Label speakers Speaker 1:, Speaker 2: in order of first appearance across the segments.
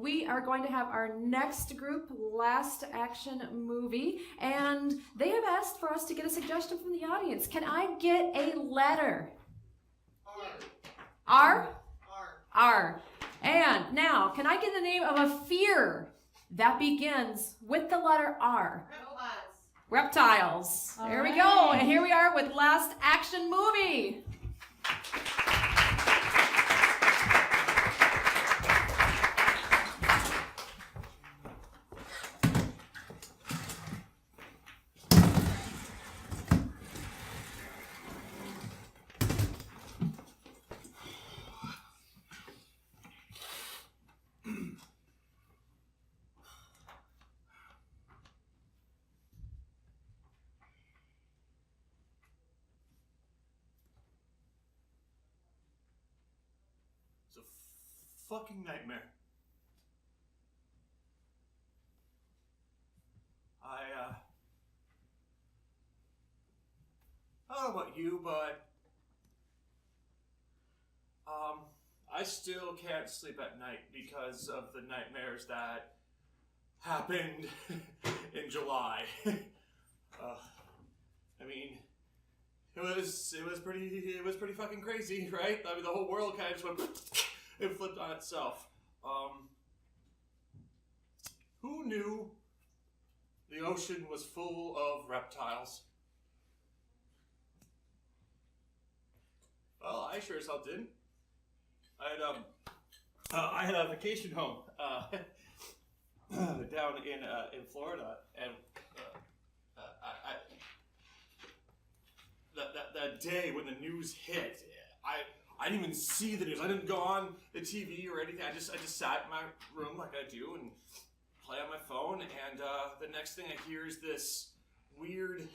Speaker 1: we are going to have our next group, Last Action Movie, and they have asked for us to get a suggestion from the audience. Can I get a letter? R? R. And now, can I get the name of a fear that begins with the letter R? Reptiles. There we go. And here we are with Last Action Movie.
Speaker 2: Fucking nightmare. I don't know about you, but I still can't sleep at night because of the nightmares that happened in July. I mean, it was pretty fucking crazy, right? I mean, the whole world kind of just went. It flipped on itself. Who knew the ocean was full of reptiles? Well, I sure as hell didn't. I had a vacation home down in Florida, and that day when the news hit, I didn't even see the news. I didn't go on the TV or anything. I just sat in my room like I do and play on my phone. And the next thing I hear is this weird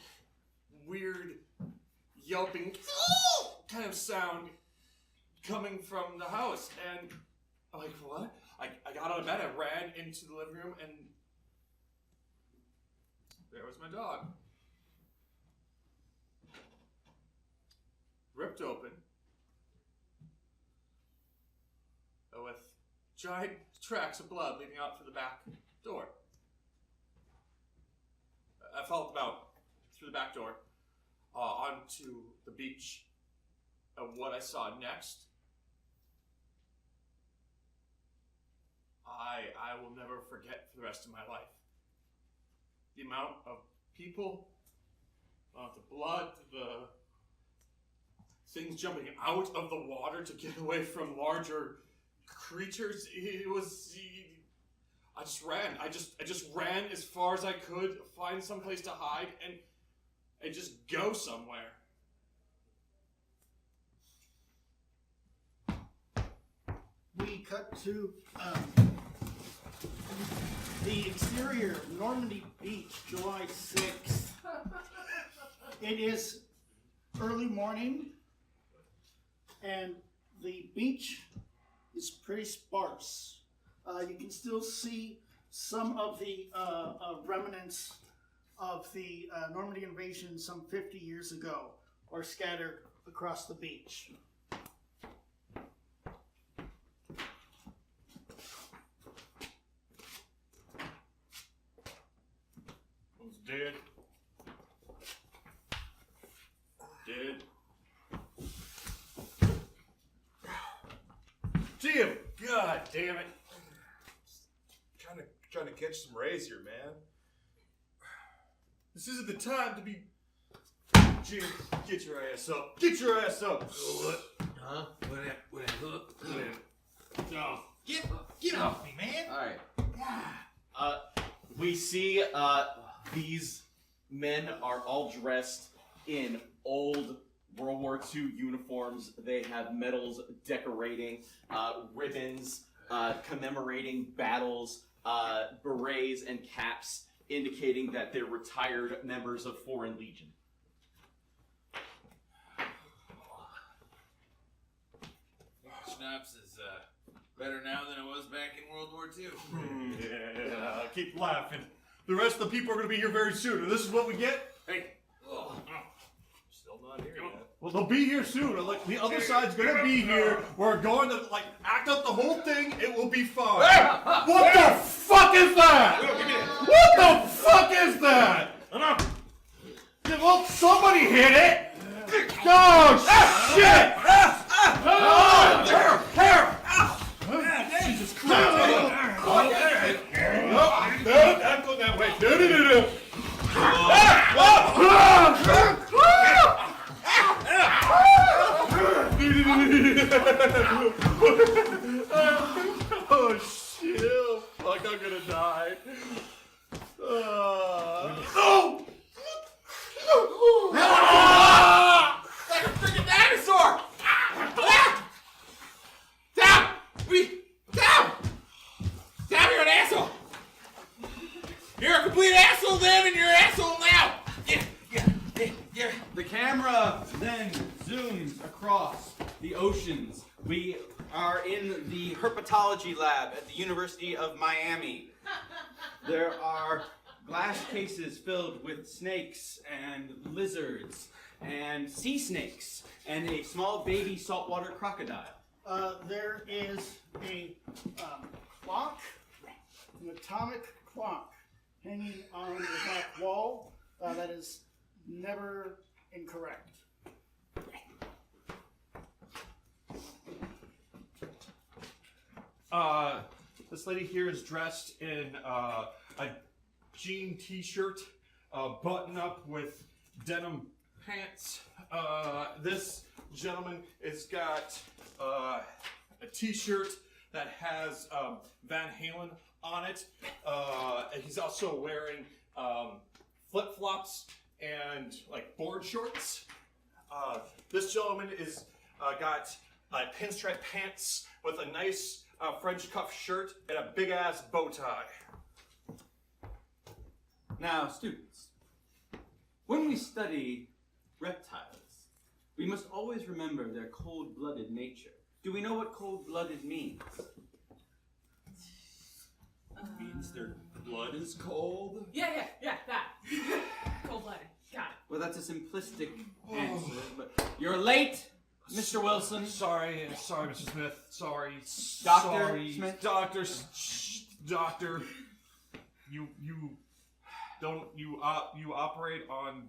Speaker 2: yelping kind of sound coming from the house. And I'm like, what? I got out of bed. I ran into the living room, and there was my dog. Ripped open. With giant tracks of blood leading out through the back door. I followed them out through the back door onto the beach. And what I saw next, I will never forget for the rest of my life. The amount of people, the blood, the things jumping out of the water to get away from larger creatures. I just ran. I just ran as far as I could, find some place to hide, and just go somewhere.
Speaker 3: We cut to the exterior of Normandy Beach, July 6th. It is early morning, and the beach is pretty sparse. You can still see some of the remnants of the Normandy invasion some 50 years ago, are scattered across the beach.
Speaker 2: Who's dead? Dead. Jim! God damn it.
Speaker 4: Trying to catch some rays here, man.
Speaker 2: This isn't the time to be... Jim, get your ass up. Get your ass up!
Speaker 4: What? Huh? What?
Speaker 2: No.
Speaker 5: Get off me, man!
Speaker 6: Alright. We see these men are all dressed in old World War II uniforms. They have medals decorating, ribbons commemorating battles, berets and caps indicating that they're retired members of Foreign Legion.
Speaker 5: Schnapps is better now than it was back in World War II.
Speaker 2: Yeah, keep laughing. The rest of the people are going to be here very soon, and this is what we get? Hey.
Speaker 4: Still not here yet.
Speaker 2: Well, they'll be here soon. Like, the other side's going to be here. We're going to, act out the whole thing. It will be fun. What Chill. Like I'm gonna die. No!
Speaker 5: Like a freaking dinosaur! Down! Down! Down, you're an asshole! You're a complete asshole then, and you're an asshole now! Yeah.
Speaker 6: The camera then zooms across the oceans. We are in the herpetology lab at the University of Miami. There are glass cases filled with snakes and lizards and sea snakes and a small baby saltwater crocodile.
Speaker 3: There is a clock, an atomic clock, hanging on the back wall that is never incorrect.
Speaker 2: This lady here is dressed in a jean t-shirt, button up with denim pants. This gentleman has got a t-shirt that has Van Halen on it. He's also wearing flip-flops and like board shorts. This gentleman is got pinstripe pants with a nice French cuff shirt and a big ass bow tie.
Speaker 6: Now, students, when we study reptiles, we must always remember their cold-blooded nature. Do we know what cold-blooded means?
Speaker 2: It means their blood is cold.
Speaker 1: Yeah, that. Cold-blooded. Got it.
Speaker 6: Well, that's a simplistic answer, but you're late, Mr. Wilson.
Speaker 2: Sorry, Mr. Smith. Sorry,
Speaker 6: Dr.
Speaker 2: Sorry.
Speaker 6: Smith?
Speaker 2: Doctor. You operate on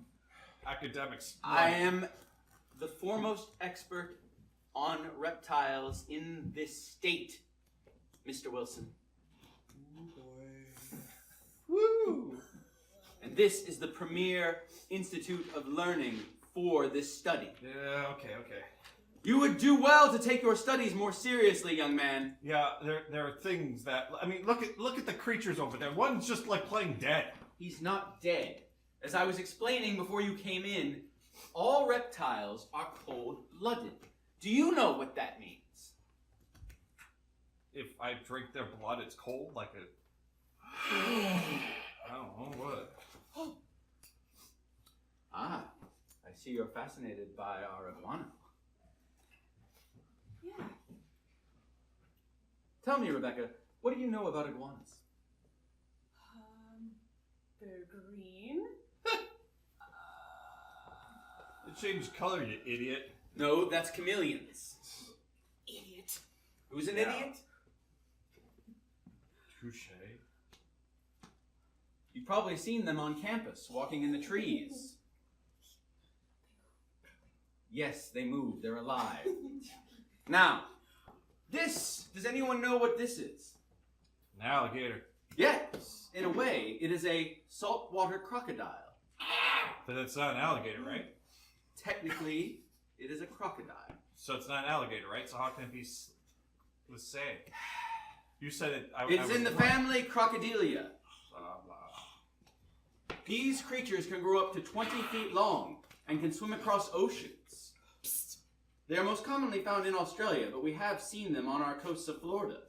Speaker 2: academics.
Speaker 6: I am the foremost expert on reptiles in this state, Mr. Wilson. Woo! And this is the premier institute of learning for this study.
Speaker 2: Yeah, okay.
Speaker 6: You would do well to take your studies more seriously, young man.
Speaker 2: Yeah, there are things that look at the creatures over there. One's just like playing dead.
Speaker 6: He's not dead. As I was explaining before you came in, all reptiles are cold-blooded. Do you know what that means?
Speaker 2: If I drink their blood, it's cold like a. I don't know what.
Speaker 6: Ah, I see you're fascinated by our iguana.
Speaker 1: Yeah.
Speaker 6: Tell me, Rebecca, what do you know about iguanas?
Speaker 1: They're green.
Speaker 2: It changed color, you idiot.
Speaker 6: No, that's chameleons.
Speaker 1: Idiot.
Speaker 6: Who's an
Speaker 2: Yeah.
Speaker 6: idiot?
Speaker 2: Touche.
Speaker 6: You've probably seen them on campus, walking in the trees. Yes, they move. They're alive. Now, does anyone know what this is?
Speaker 2: An alligator.
Speaker 6: Yes, in a way, it is a saltwater crocodile.
Speaker 2: But it's not an alligator, right?
Speaker 6: Technically, it is a crocodile.
Speaker 2: So it's not an alligator, right? So how can it be the same? You said it.
Speaker 6: It's in the family Crocodilia.
Speaker 2: Blah, blah.
Speaker 6: These creatures can grow up to 20 feet long and can swim across oceans. They are most commonly found in Australia, but we have seen them on our coasts of Florida.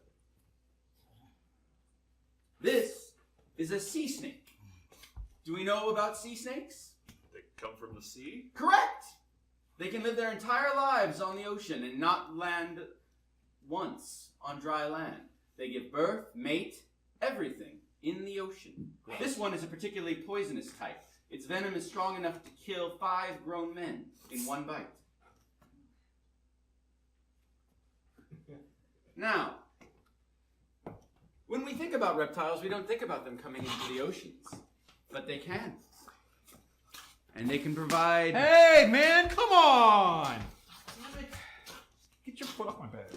Speaker 6: This is a sea snake. Do we know about sea snakes?
Speaker 4: They come from the sea?
Speaker 6: Correct! They can live their entire lives on the ocean and not land once on dry land. They give birth, mate, everything in the ocean. This one is a particularly poisonous type. Its venom is strong enough to kill 5 grown men in one bite. Now, when we think about reptiles, we don't think about them coming into the oceans. But they can. And they can provide...
Speaker 2: Hey, man, come on! Get your foot off my bed.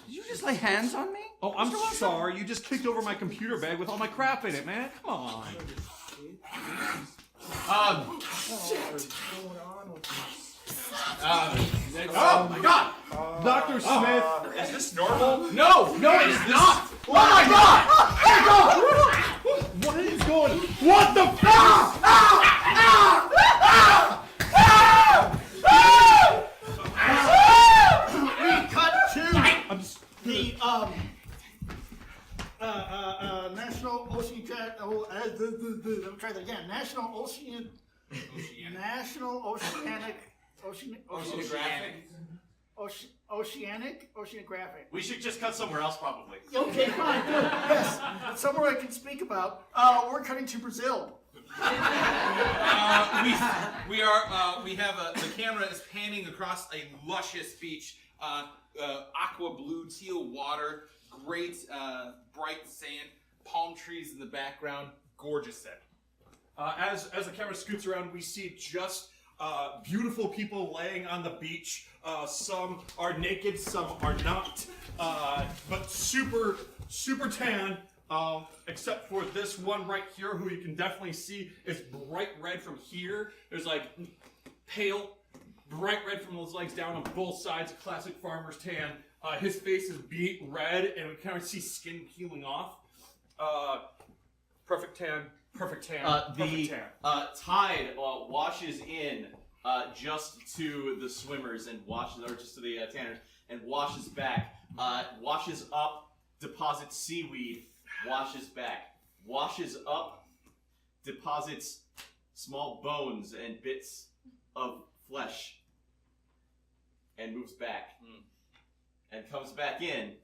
Speaker 6: Did you just lay hands on me?
Speaker 2: Oh, I'm sorry. You just kicked over my computer bag with all my crap in it, man. Come on.
Speaker 6: Oh my God!
Speaker 2: Dr. Smith.
Speaker 4: Is this normal?
Speaker 6: No, it is not!
Speaker 3: National Oceanic. Let me try that again. National Oceanic. Oceanographic.
Speaker 6: We should just cut somewhere else, probably.
Speaker 3: Okay, fine, good. Yes, somewhere I can speak about. We're cutting to Brazil.
Speaker 5: The camera is panning across a luscious beach, aqua blue teal water, great bright sand, palm trees in the background, gorgeous set.
Speaker 2: As the camera scoots around, we see just beautiful people laying on the beach. Some are naked, some are not, but super tan. Except for this one right here, who you can definitely see is bright red from here. There's like pale, bright red from those legs down on both sides, a classic farmer's tan. His face is beet red, and we kind of see skin peeling off. Perfect tan, perfect tan, perfect tan.
Speaker 6: Tide washes in just to the swimmers and washes, or just to the tanners, and washes back. Washes up, deposits seaweed, washes back. Washes up, deposits small bones and bits of flesh, and moves back. And comes back in,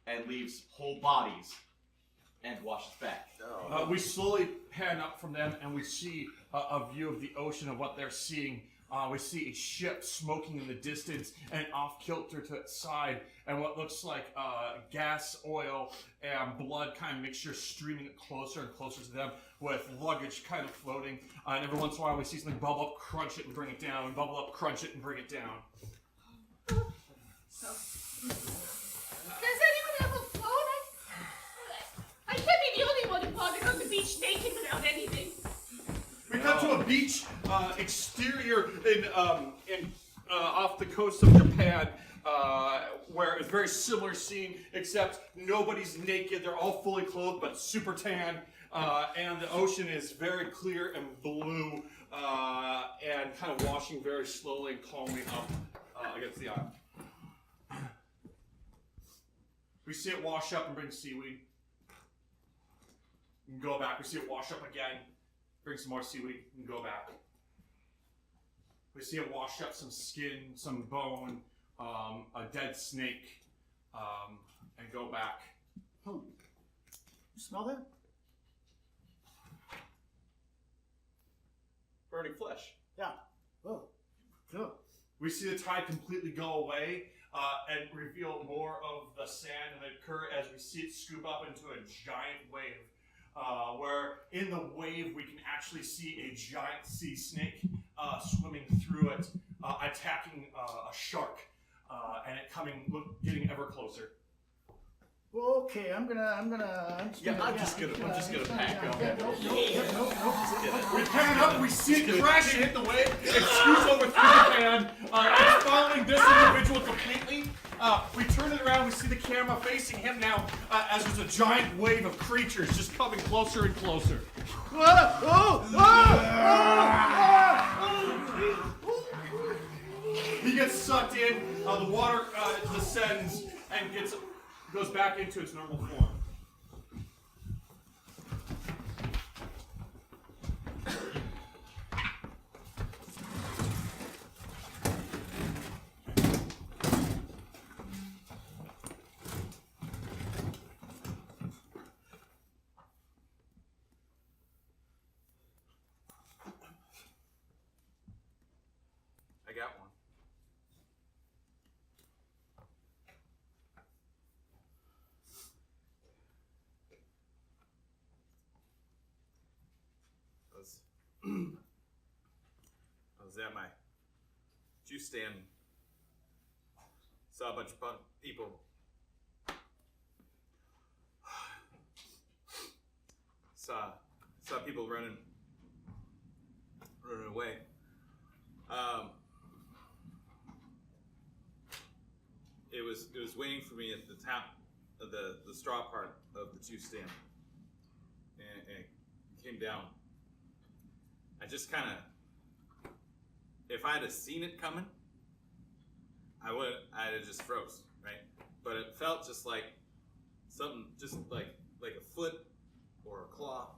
Speaker 6: and leaves whole bodies, and washes back.
Speaker 2: We slowly pan up from them, and we see a view of the ocean of what they're seeing. We see a ship smoking in the distance, and off kilter to its side, and what looks like gas, oil, and blood kind of mixture streaming closer and closer to them, with luggage kind of floating. And every once in a while, we see something bubble up, crunch it, and bring it down, and bubble up, crunch it, and bring it down.
Speaker 7: Does anyone have a phone? I can't be the only one who wandered on the beach naked without anything.
Speaker 2: We cut to a beach exterior in off the coast of Japan, where it's very similar scene, except nobody's naked. They're all fully clothed, but super tan, and the ocean is very clear and blue, and kind of washing very slowly and calmly up against the island. We see it wash up and bring seaweed. We can go back. We see it wash up again. Bring some more seaweed and go back. We see it wash up some skin, some bone, a dead snake, and go back.
Speaker 3: You smell that?
Speaker 6: Burning flesh.
Speaker 3: Yeah. Oh, good.
Speaker 2: We see the tide completely go away and reveal more of the sand and the current as we see it scoop up into a giant wave. Where in the wave we can actually see a giant sea snake swimming through it, attacking a shark, and it getting ever closer.
Speaker 3: Okay, I'm just gonna pack up.
Speaker 2: We pan up, we see it crash and hit the wave, it scoots over through the pan, it's following this individual completely. We turn it around, we see the camera facing him now, as there's a giant wave of creatures just coming closer and closer. He gets sucked in, the water descends and goes back into its normal form.
Speaker 5: I got one. I was at my juice stand. Saw a bunch of people. Saw people running away. It was waiting for me at the top of the straw part of the juice stand, and it came down. I just kind of, if I'd have seen it coming, I'd have just froze, right? But it felt just like something foot or a claw,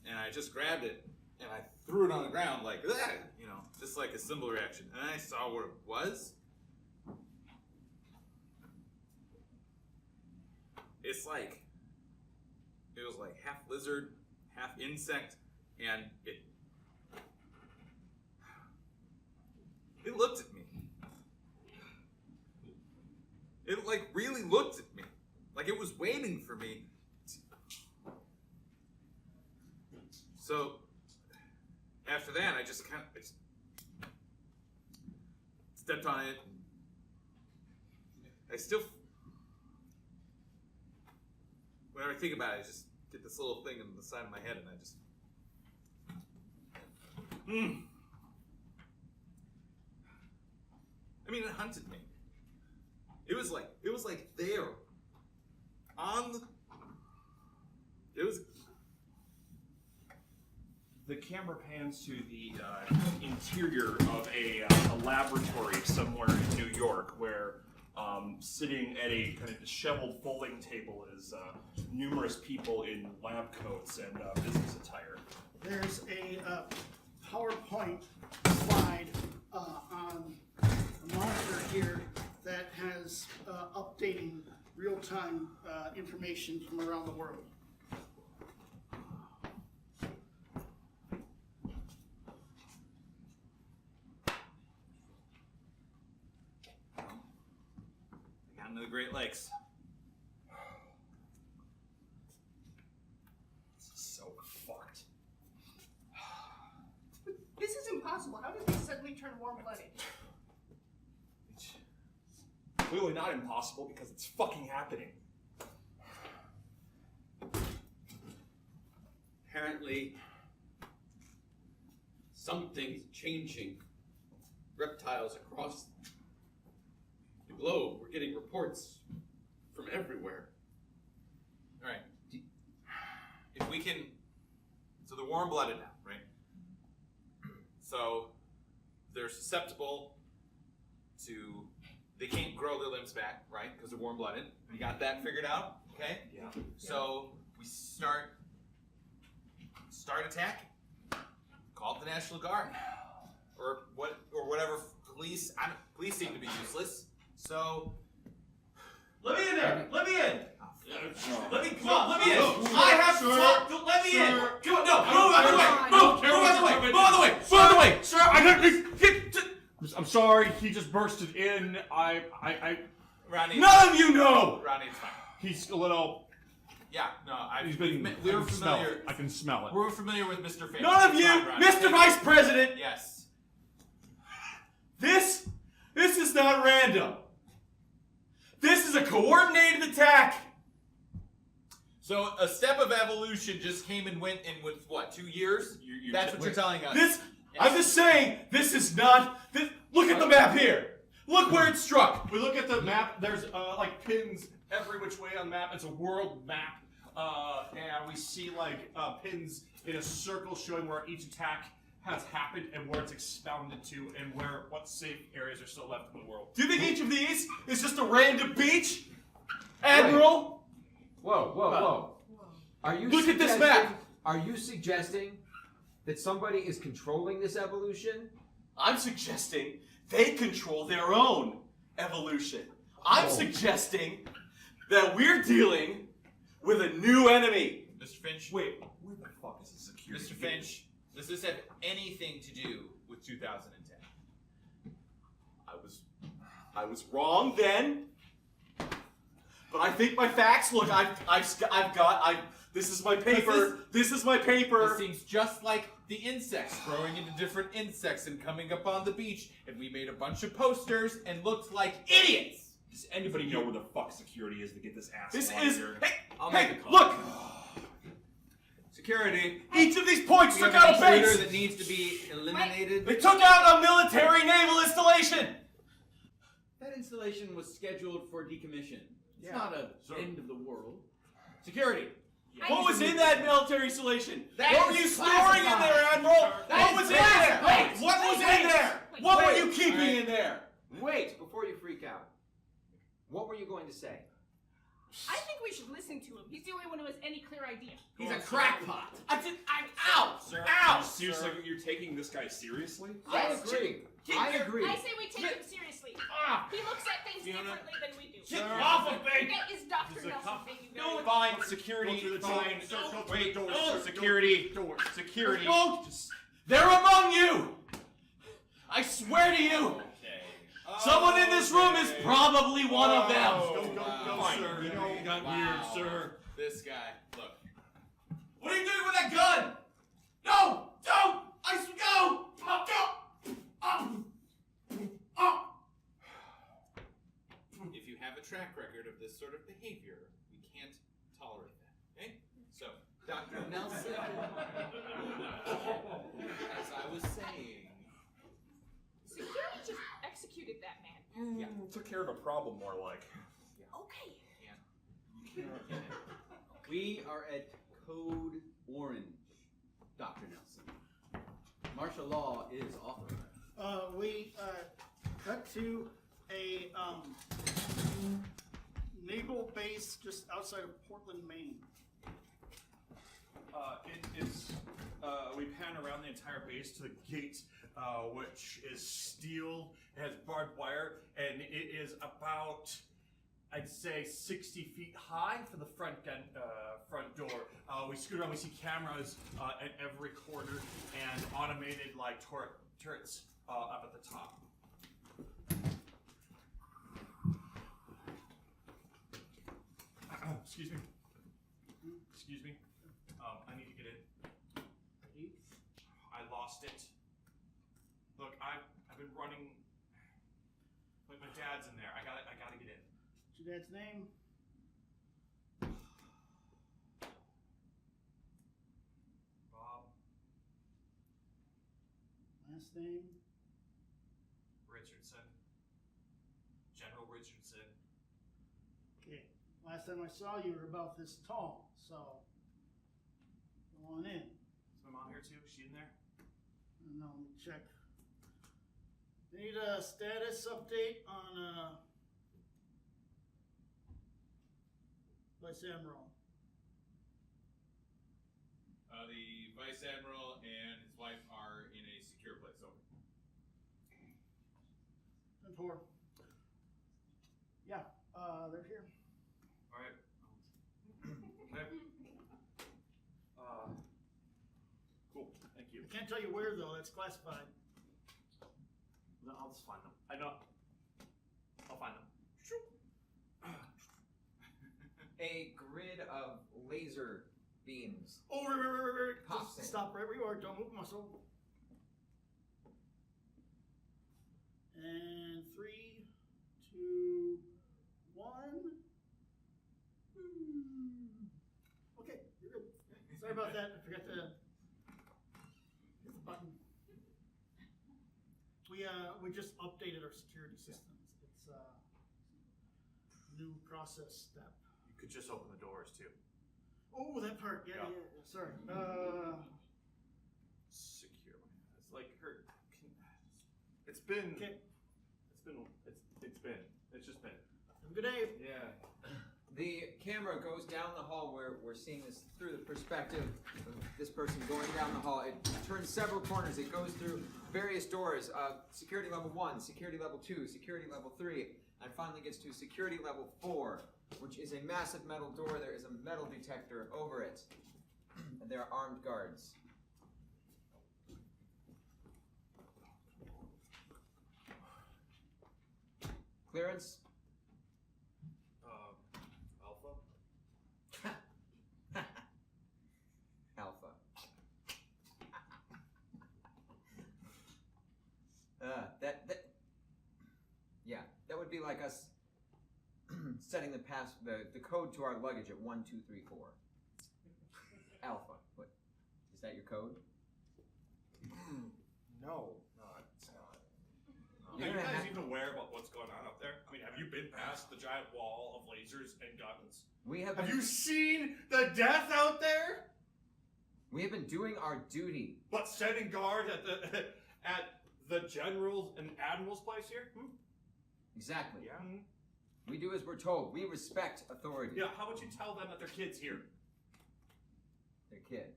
Speaker 5: and I just grabbed it and I threw it on the ground like that, you know, just like a symbol reaction. And I saw what it was. It was like half lizard, half insect, and it looked at me. It like really looked at me. Like it was waiting for me. So after that, I just kind of stepped on it. I still, whenever I think about it, I just get this little thing on the side of my head, and I just. I mean, it hunted me. It was like there, on the. It was.
Speaker 4: The camera pans to the interior of a laboratory somewhere in New York, where sitting at a kind of disheveled folding table is numerous people in lab coats and business attire.
Speaker 3: There's a PowerPoint slide on the monitor here that has updating real-time information from around the world.
Speaker 5: Down to the Great Lakes.
Speaker 4: This is so fucked.
Speaker 7: This is impossible. How did they suddenly turn warm-blooded?
Speaker 4: Clearly not impossible because it's fucking happening.
Speaker 8: Apparently, something's changing. Reptiles across the globe. We're getting reports from everywhere.
Speaker 5: All right. If we can, so they're warm-blooded now, right? So they're susceptible to. They can't grow their limbs back, right? Because they're warm-blooded. We got that figured out, okay?
Speaker 4: Yeah.
Speaker 5: So we start attacking. Call it the National Guard, or whatever. Police. Police seem to be useless. So
Speaker 6: Let me in there! Let me in! Let me
Speaker 3: in!
Speaker 6: I have to talk! Let me in! Come on, no! Move out of the way! Move out of the way! Move out of the way! Move out of the way!
Speaker 4: Sir, I'm sorry, he just bursted in.
Speaker 5: Ronnie.
Speaker 6: None of you know!
Speaker 5: Ronnie, it's fine.
Speaker 4: He's a little.
Speaker 5: Yeah, no,
Speaker 4: He's been.
Speaker 5: we were
Speaker 4: I can smell
Speaker 5: familiar.
Speaker 4: it. I can smell it.
Speaker 5: We're familiar with Mr. Finch.
Speaker 6: None of
Speaker 5: It's
Speaker 6: you!
Speaker 5: fine, Ronnie.
Speaker 6: Mr. Vice President!
Speaker 5: Yes.
Speaker 6: This is not random. This is a coordinated attack.
Speaker 5: So a step of evolution just came and went in with what? 2 years? That's what you're telling us.
Speaker 6: I'm just saying, this is not. Look at the map here. Look where it's struck.
Speaker 4: We look at the map. There's like pins every which way on the map. It's a world map, and we see like pins in a circle showing where each attack has happened and where it's expounded to, and what safe areas are still left in the world.
Speaker 6: Do you think each of these is just a random beach, Admiral?
Speaker 9: Whoa. Are you
Speaker 6: Look at this
Speaker 9: suggesting-
Speaker 6: map.
Speaker 9: Are you suggesting that somebody is controlling this evolution?
Speaker 6: I'm suggesting they control their own evolution. I'm suggesting that we're dealing with a new enemy.
Speaker 5: Mr. Finch.
Speaker 4: Wait, where the fuck is the security?
Speaker 5: Mr. Finch, does this have anything to do with 2010?
Speaker 6: I was wrong then, but I think my facts. Look, this is my paper. This is my paper.
Speaker 5: It seems just like the insects growing into different insects and coming up on the beach, and we made a bunch of posters and looked like idiots.
Speaker 4: Does anybody know where the fuck security is to get this ass
Speaker 6: This
Speaker 4: out
Speaker 6: is.
Speaker 4: here?
Speaker 5: I'll
Speaker 6: Hey,
Speaker 5: make a call.
Speaker 6: look.
Speaker 8: Security.
Speaker 6: Each of these points
Speaker 8: We
Speaker 6: took
Speaker 8: have
Speaker 6: out
Speaker 8: an
Speaker 6: a
Speaker 8: intruder
Speaker 6: base.
Speaker 8: that needs to be eliminated.
Speaker 6: They took out a military naval installation.
Speaker 8: That installation was scheduled for decommission. It's
Speaker 3: Yeah.
Speaker 8: not
Speaker 4: So-
Speaker 8: end of the world. Security.
Speaker 6: What was in that military installation?
Speaker 8: That
Speaker 6: What were
Speaker 8: is
Speaker 6: you storing in
Speaker 8: classified.
Speaker 6: there, Admiral?
Speaker 8: That
Speaker 6: What
Speaker 8: is
Speaker 6: was in
Speaker 8: classified.
Speaker 6: there?
Speaker 8: Wait,
Speaker 6: What was
Speaker 8: wait,
Speaker 6: in there?
Speaker 7: wait,
Speaker 6: What were
Speaker 8: wait.
Speaker 6: you keeping
Speaker 8: Alright.
Speaker 6: in there?
Speaker 9: Wait, before you freak out. What were you going to say?
Speaker 7: I think we should listen to him. He's the only one who has any clear idea.
Speaker 8: He's a crackpot.
Speaker 6: I'm out!
Speaker 4: Sir,
Speaker 6: Ow!
Speaker 4: seriously, you're taking this guy seriously?
Speaker 9: I agree. I agree.
Speaker 7: I say we take him seriously. He looks at things differently than we do.
Speaker 6: Get off of me!
Speaker 7: That is Dr.
Speaker 2: There's a
Speaker 7: Nelson
Speaker 2: cop.
Speaker 7: thing, you
Speaker 6: No,
Speaker 7: guys.
Speaker 4: Fine, security,
Speaker 2: Go through the
Speaker 4: fine.
Speaker 2: door. Sir, go through
Speaker 4: Wait,
Speaker 2: the door,
Speaker 4: no,
Speaker 2: sir.
Speaker 4: security,
Speaker 2: Door.
Speaker 4: security.
Speaker 6: Don't.
Speaker 4: Just
Speaker 6: They're among you! I swear to you!
Speaker 5: Okay.
Speaker 6: Someone in this room is probably one of them!
Speaker 2: Go,
Speaker 5: wow.
Speaker 2: go,
Speaker 4: Fine.
Speaker 2: sir.
Speaker 4: You know,
Speaker 2: You got
Speaker 5: Wow.
Speaker 2: weird, sir.
Speaker 5: This guy, look.
Speaker 6: What are you doing with that gun? No! Don't! Go!
Speaker 5: If you have a track record of this sort of behavior, we can't tolerate that. Okay? So, Dr. Nelson, as I was saying,
Speaker 7: Security just executed that man.
Speaker 4: took care of a problem, more like.
Speaker 7: Okay.
Speaker 8: We are at Code Orange, Dr. Nelson. Martial law is authorized.
Speaker 3: We cut to a naval base just outside of Portland, Maine.
Speaker 2: We pan around the entire base to the gate, which is steel, it has barbed wire, and it is about, I'd say, 60 feet high for the front door. We scoot around, we see cameras at every corner, and automated like turrets up at the top. Excuse me. Excuse me. I need to get in. I lost it. Look, I've been running. Like my dad's in there. I gotta get in.
Speaker 3: What's your dad's name?
Speaker 2: Bob
Speaker 3: Last name?
Speaker 2: Richardson. General Richardson.
Speaker 3: Okay. Last time I saw you were about this tall, so go on in.
Speaker 2: Is my mom here too? Is she in there?
Speaker 3: No, let me check. Need a status update on Vice Admiral.
Speaker 5: the Vice Admiral and his wife are in a secure place. Over.
Speaker 3: 10-4. Yeah, they're here.
Speaker 2: Alright. Okay. Cool. Thank you.
Speaker 3: I can't tell you where though, that's classified.
Speaker 2: No, I'll just find them. I know. I'll find them.
Speaker 9: A grid of laser beams.
Speaker 3: Oh, right.
Speaker 9: Pops
Speaker 3: Just
Speaker 9: in.
Speaker 3: stop right where you are. Don't move a muscle. And 3, 2, 1. Okay, you're good. Sorry about that. I forgot to hit the button. We just updated our security systems. It's a new process step.
Speaker 2: You could just open the doors too.
Speaker 3: Oh, that part. Yeah. Sorry.
Speaker 2: Secure. It's like her. It's been.
Speaker 3: Okay.
Speaker 2: It's just been.
Speaker 3: Have a good day.
Speaker 2: Yeah.
Speaker 9: The camera goes down the hall where we're seeing this through the perspective of this person going down the hall. It turns several corners. It goes through various doors. Security level 1, security level 2, security level 3, and finally gets to security level 4, which is a massive metal door. There is a metal detector over it. And there are armed guards. Clearance?
Speaker 2: Alpha.
Speaker 9: Alpha. Yeah, that would be like us setting the code to our luggage at 1, 2, 3, 4. Alpha. What? Is that your code?
Speaker 2: No, it's not.
Speaker 9: You
Speaker 2: Are you
Speaker 9: don't
Speaker 2: guys
Speaker 9: have-
Speaker 2: even aware about what's going on up there? I mean, have you been past the giant wall of lasers and guns?
Speaker 9: We have
Speaker 2: Have
Speaker 9: been,
Speaker 2: you seen the death out there?
Speaker 9: we have been doing our duty.
Speaker 2: But setting guard at the general's and admiral's place here? Hmm?
Speaker 9: Exactly.
Speaker 2: Yeah.
Speaker 9: We do as we're told. We respect authority.
Speaker 4: Yeah, how about you tell them that their kid's here?
Speaker 9: Their kid.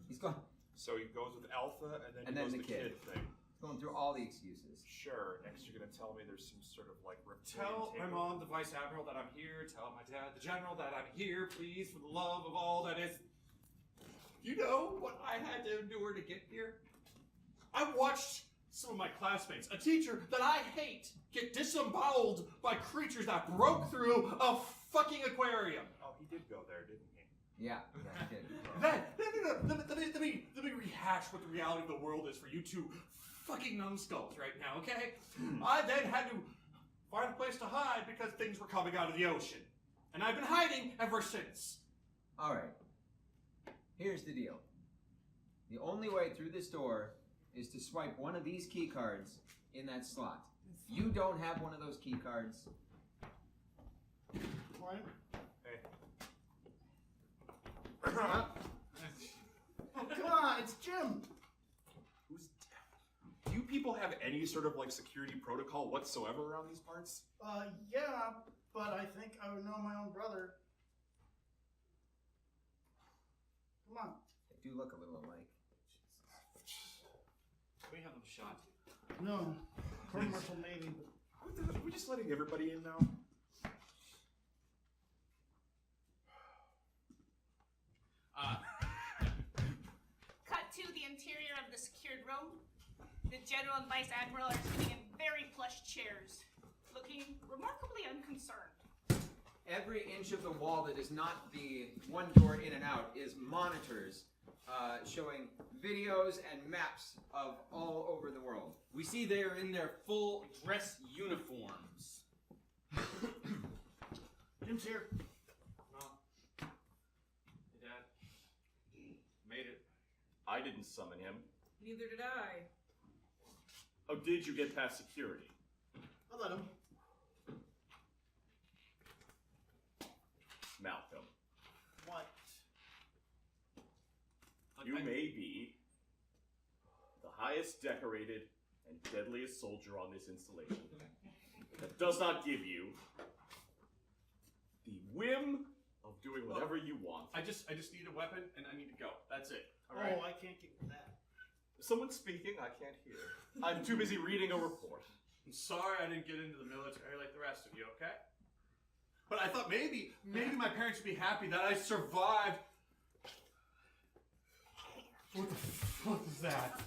Speaker 9: He's going,
Speaker 4: So he goes with Alpha, and then
Speaker 9: And
Speaker 4: he
Speaker 9: then
Speaker 4: goes
Speaker 9: the
Speaker 4: the
Speaker 9: kid.
Speaker 4: kid thing.
Speaker 9: going through all the excuses.
Speaker 4: Sure. Next, you're gonna tell me there's some sort of like reptilian
Speaker 2: Tell my
Speaker 4: takeover.
Speaker 2: mom, the vice admiral, that I'm here. Tell my dad, the general, that I'm here. Please, for the love of all that is. You know what I had to endure to get here? I watched some of my classmates, a teacher that I hate, get disemboweled by creatures that broke through a fucking aquarium.
Speaker 4: Oh, he did go there, didn't he?
Speaker 9: Yeah, he did.
Speaker 2: Then, no, let me rehash what the reality of the world is for you two fucking numbskulls right now, okay? I then had to find a place to hide because things were coming out of the ocean. And I've been hiding ever since.
Speaker 9: Alright. Here's the deal. The only way through this door is to swipe one of these key cards in that slot. You don't have one of those key cards.
Speaker 3: What?
Speaker 4: Hey.
Speaker 3: Oh, come on, it's Jim.
Speaker 4: Who's? Do you people have any sort of like security protocol whatsoever around these parts?
Speaker 3: Yeah, but I think I would know my own brother. Come on.
Speaker 9: They do look a little alike.
Speaker 2: We have them shot.
Speaker 3: No. Commercial maybe, but
Speaker 4: Are we just letting everybody in now?
Speaker 7: Cut to the interior of the secured room. The general and vice admiral are sitting in very plush chairs, looking remarkably unconcerned.
Speaker 9: Every inch of the wall that is not the one door in and out is monitors showing videos and maps of all over the world.
Speaker 8: We see they are in their full dress uniforms.
Speaker 3: Jim's here.
Speaker 2: Well, hey, Dad. Made it.
Speaker 4: I didn't summon him.
Speaker 10: Neither did I.
Speaker 4: Oh, did you get past security?
Speaker 3: I'll let him.
Speaker 4: Malcolm,
Speaker 3: What?
Speaker 4: you may be the highest decorated and deadliest soldier on this installation. That does not give you the whim of doing whatever you want.
Speaker 2: I just need a weapon and I need to go. That's it. All right.
Speaker 3: Oh, I can't get that.
Speaker 4: Someone speaking, I can't hear. I'm too busy reading a report.
Speaker 2: I'm sorry I didn't get into the military like the rest of you, okay? But I thought maybe my parents would be happy that I survived. What the fuck is that?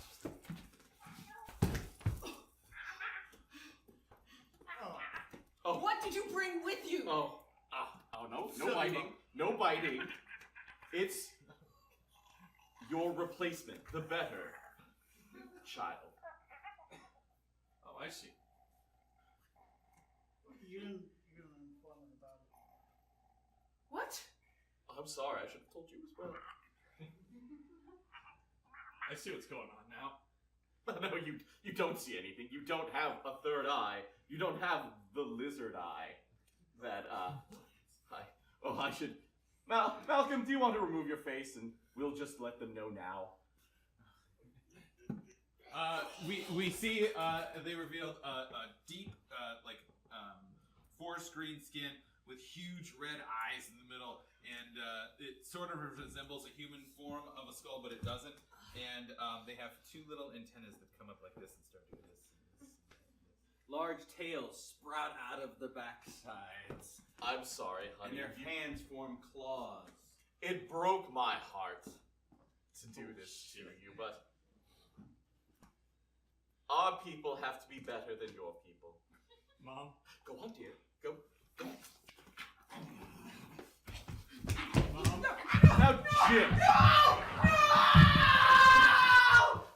Speaker 4: Oh.
Speaker 10: What did you bring with you?
Speaker 4: Oh, no biting. No biting. It's your replacement, the better child.
Speaker 2: Oh, I see.
Speaker 3: You didn't inform him about it.
Speaker 10: What?
Speaker 4: I'm sorry, I should have told you as well.
Speaker 2: I see what's going on now.
Speaker 4: No, you don't see anything. You don't have a third eye. You don't have the lizard eye. That, I should... Malcolm, do you want to remove your face and we'll just let them know now?
Speaker 5: We see they revealed a deep forest green skin with huge red eyes in the middle, and it sort of resembles a human form of a skull, but it doesn't. And they have two little antennas that come up like this and start doing this.
Speaker 8: Large tails sprout out of the backsides,
Speaker 4: I'm sorry,
Speaker 8: and
Speaker 4: honey.
Speaker 8: their hands form claws.
Speaker 4: It broke my heart to do this to you, but our people have to be better than your people.
Speaker 2: Mom?
Speaker 4: Go on, dear. Go.
Speaker 2: Mom?
Speaker 4: Now, Jim.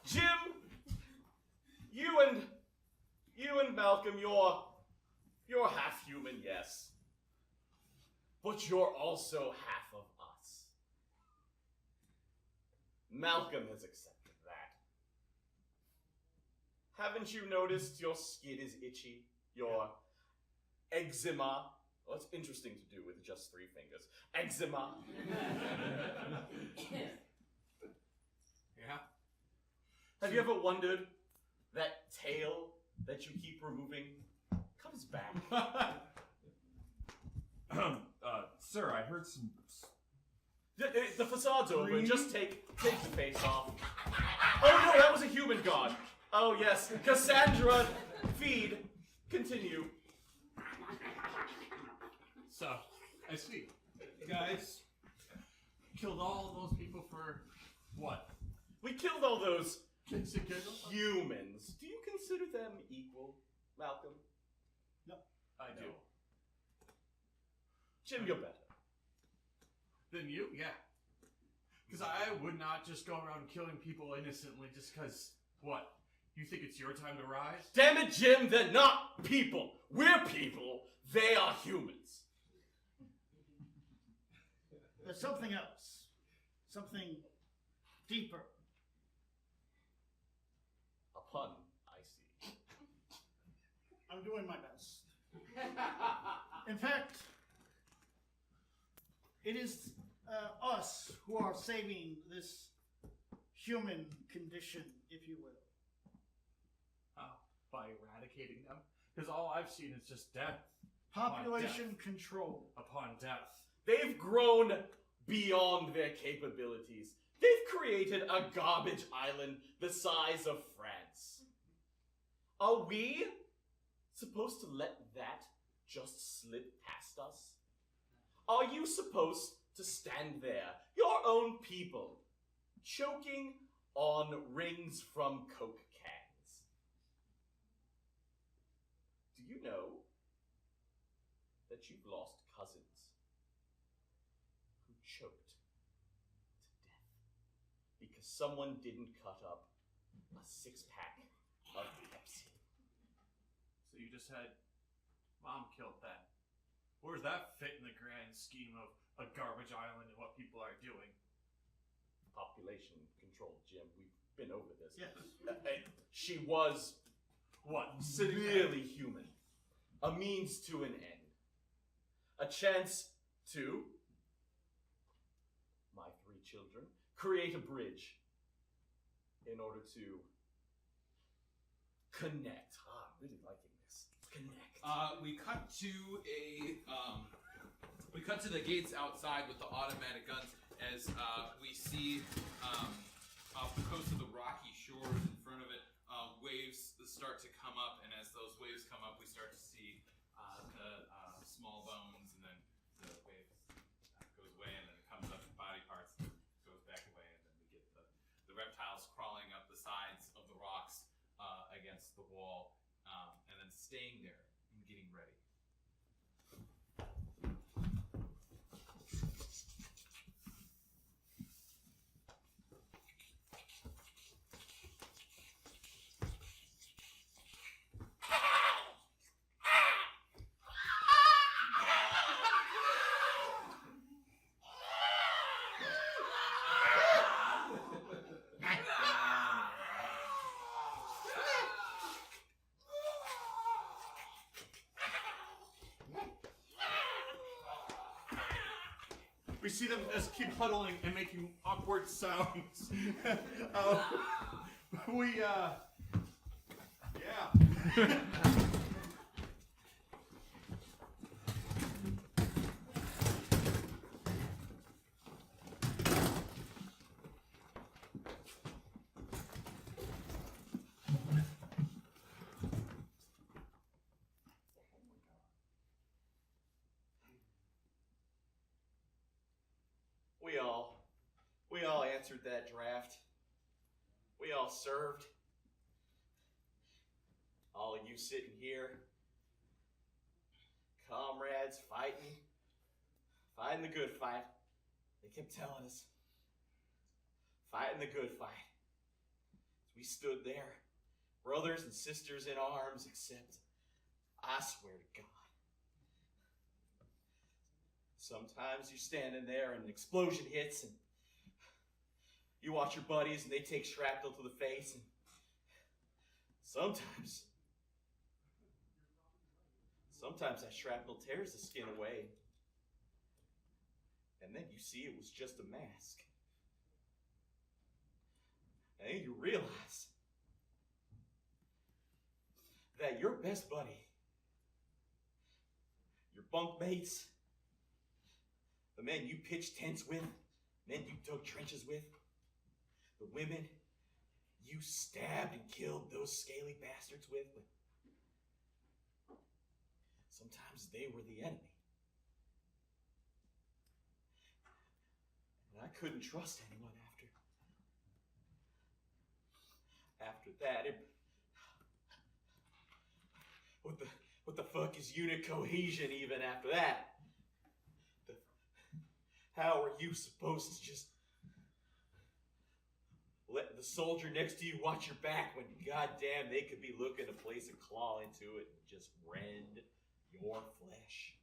Speaker 4: Jim, you and Malcolm, you're half human, yes, but you're also half of us. Malcolm has accepted that. Haven't you noticed your skin is itchy? Your eczema. Well, it's interesting to do with just 3 fingers. Eczema.
Speaker 2: Yeah?
Speaker 4: Have you ever wondered that tail that you keep removing comes back? Sir, I heard some.
Speaker 6: The facade's open. Just take the face off. Oh no, that was a human god. Oh yes, Cassandra, feed, continue.
Speaker 2: So, I see. You guys killed all of those people for what?
Speaker 6: We killed all those
Speaker 2: Kicks and giggles?
Speaker 6: humans. Do you consider them equal, Malcolm?
Speaker 2: I do.
Speaker 6: Jim, you're better.
Speaker 2: Then you? Yeah. Because I would not just go around killing people innocently just because, what? You think it's your time to rise?
Speaker 6: Damn it, Jim, they're not people. We're people. They are humans.
Speaker 3: There's something else. Something deeper.
Speaker 6: A pun, I see.
Speaker 3: I'm doing my best. In fact, it is us who are saving this human condition, if you will.
Speaker 2: How? By eradicating them? Because all I've seen is just death
Speaker 3: Population control.
Speaker 2: upon death.
Speaker 6: They've grown beyond their capabilities. They've created a garbage island the size of France. Are we supposed to let that just slip past us? Are you supposed to stand there, your own people, choking on rings from Coke cans? Do you know that you've lost cousins who choked to death because someone didn't cut up a 6-pack of Pepsi?
Speaker 2: So you just had Mom killed that. Where does that fit in the grand scheme of a garbage island and what people are doing?
Speaker 6: Population control, Jim. We've been over this.
Speaker 3: Yes.
Speaker 6: She was
Speaker 2: What?
Speaker 6: really human. A means to an end. A chance to, my 3 children, create a bridge in order to connect. I'm really liking this. Connect.
Speaker 11: We cut to the gates outside with the automatic guns as we see off the coast of the rocky shores in front of it, waves start to come up, and as those waves come up, we start to see the small bones, and then the wave goes away, and then it comes up in body parts, and goes back away, and then we get the reptiles crawling up the sides of the rocks against the wall, and then staying there and getting ready.
Speaker 2: We see them just keep huddling and making awkward sounds. Yeah.
Speaker 6: We all answered that draft. We all served. All of you sitting here, comrades fighting the good fight. They kept telling us, fighting the good fight. As we stood there, brothers and sisters in arms, except, I swear to God, sometimes you're standing there and an explosion hits and you watch your buddies and they take shrapnel to the face, and sometimes that shrapnel tears the skin away, and then you see it was just a mask. And then you realize that your best buddy, your bunk mates,
Speaker 12: the men you pitched tents with, men you dug trenches with, the women you stabbed and killed those scaly bastards with, but sometimes they were the enemy. And I couldn't trust anyone after that. What the fuck is unit cohesion even after that? How are you supposed to just let the soldier next to you watch your back when goddamn they could be looking to place a claw into it and just rend your flesh?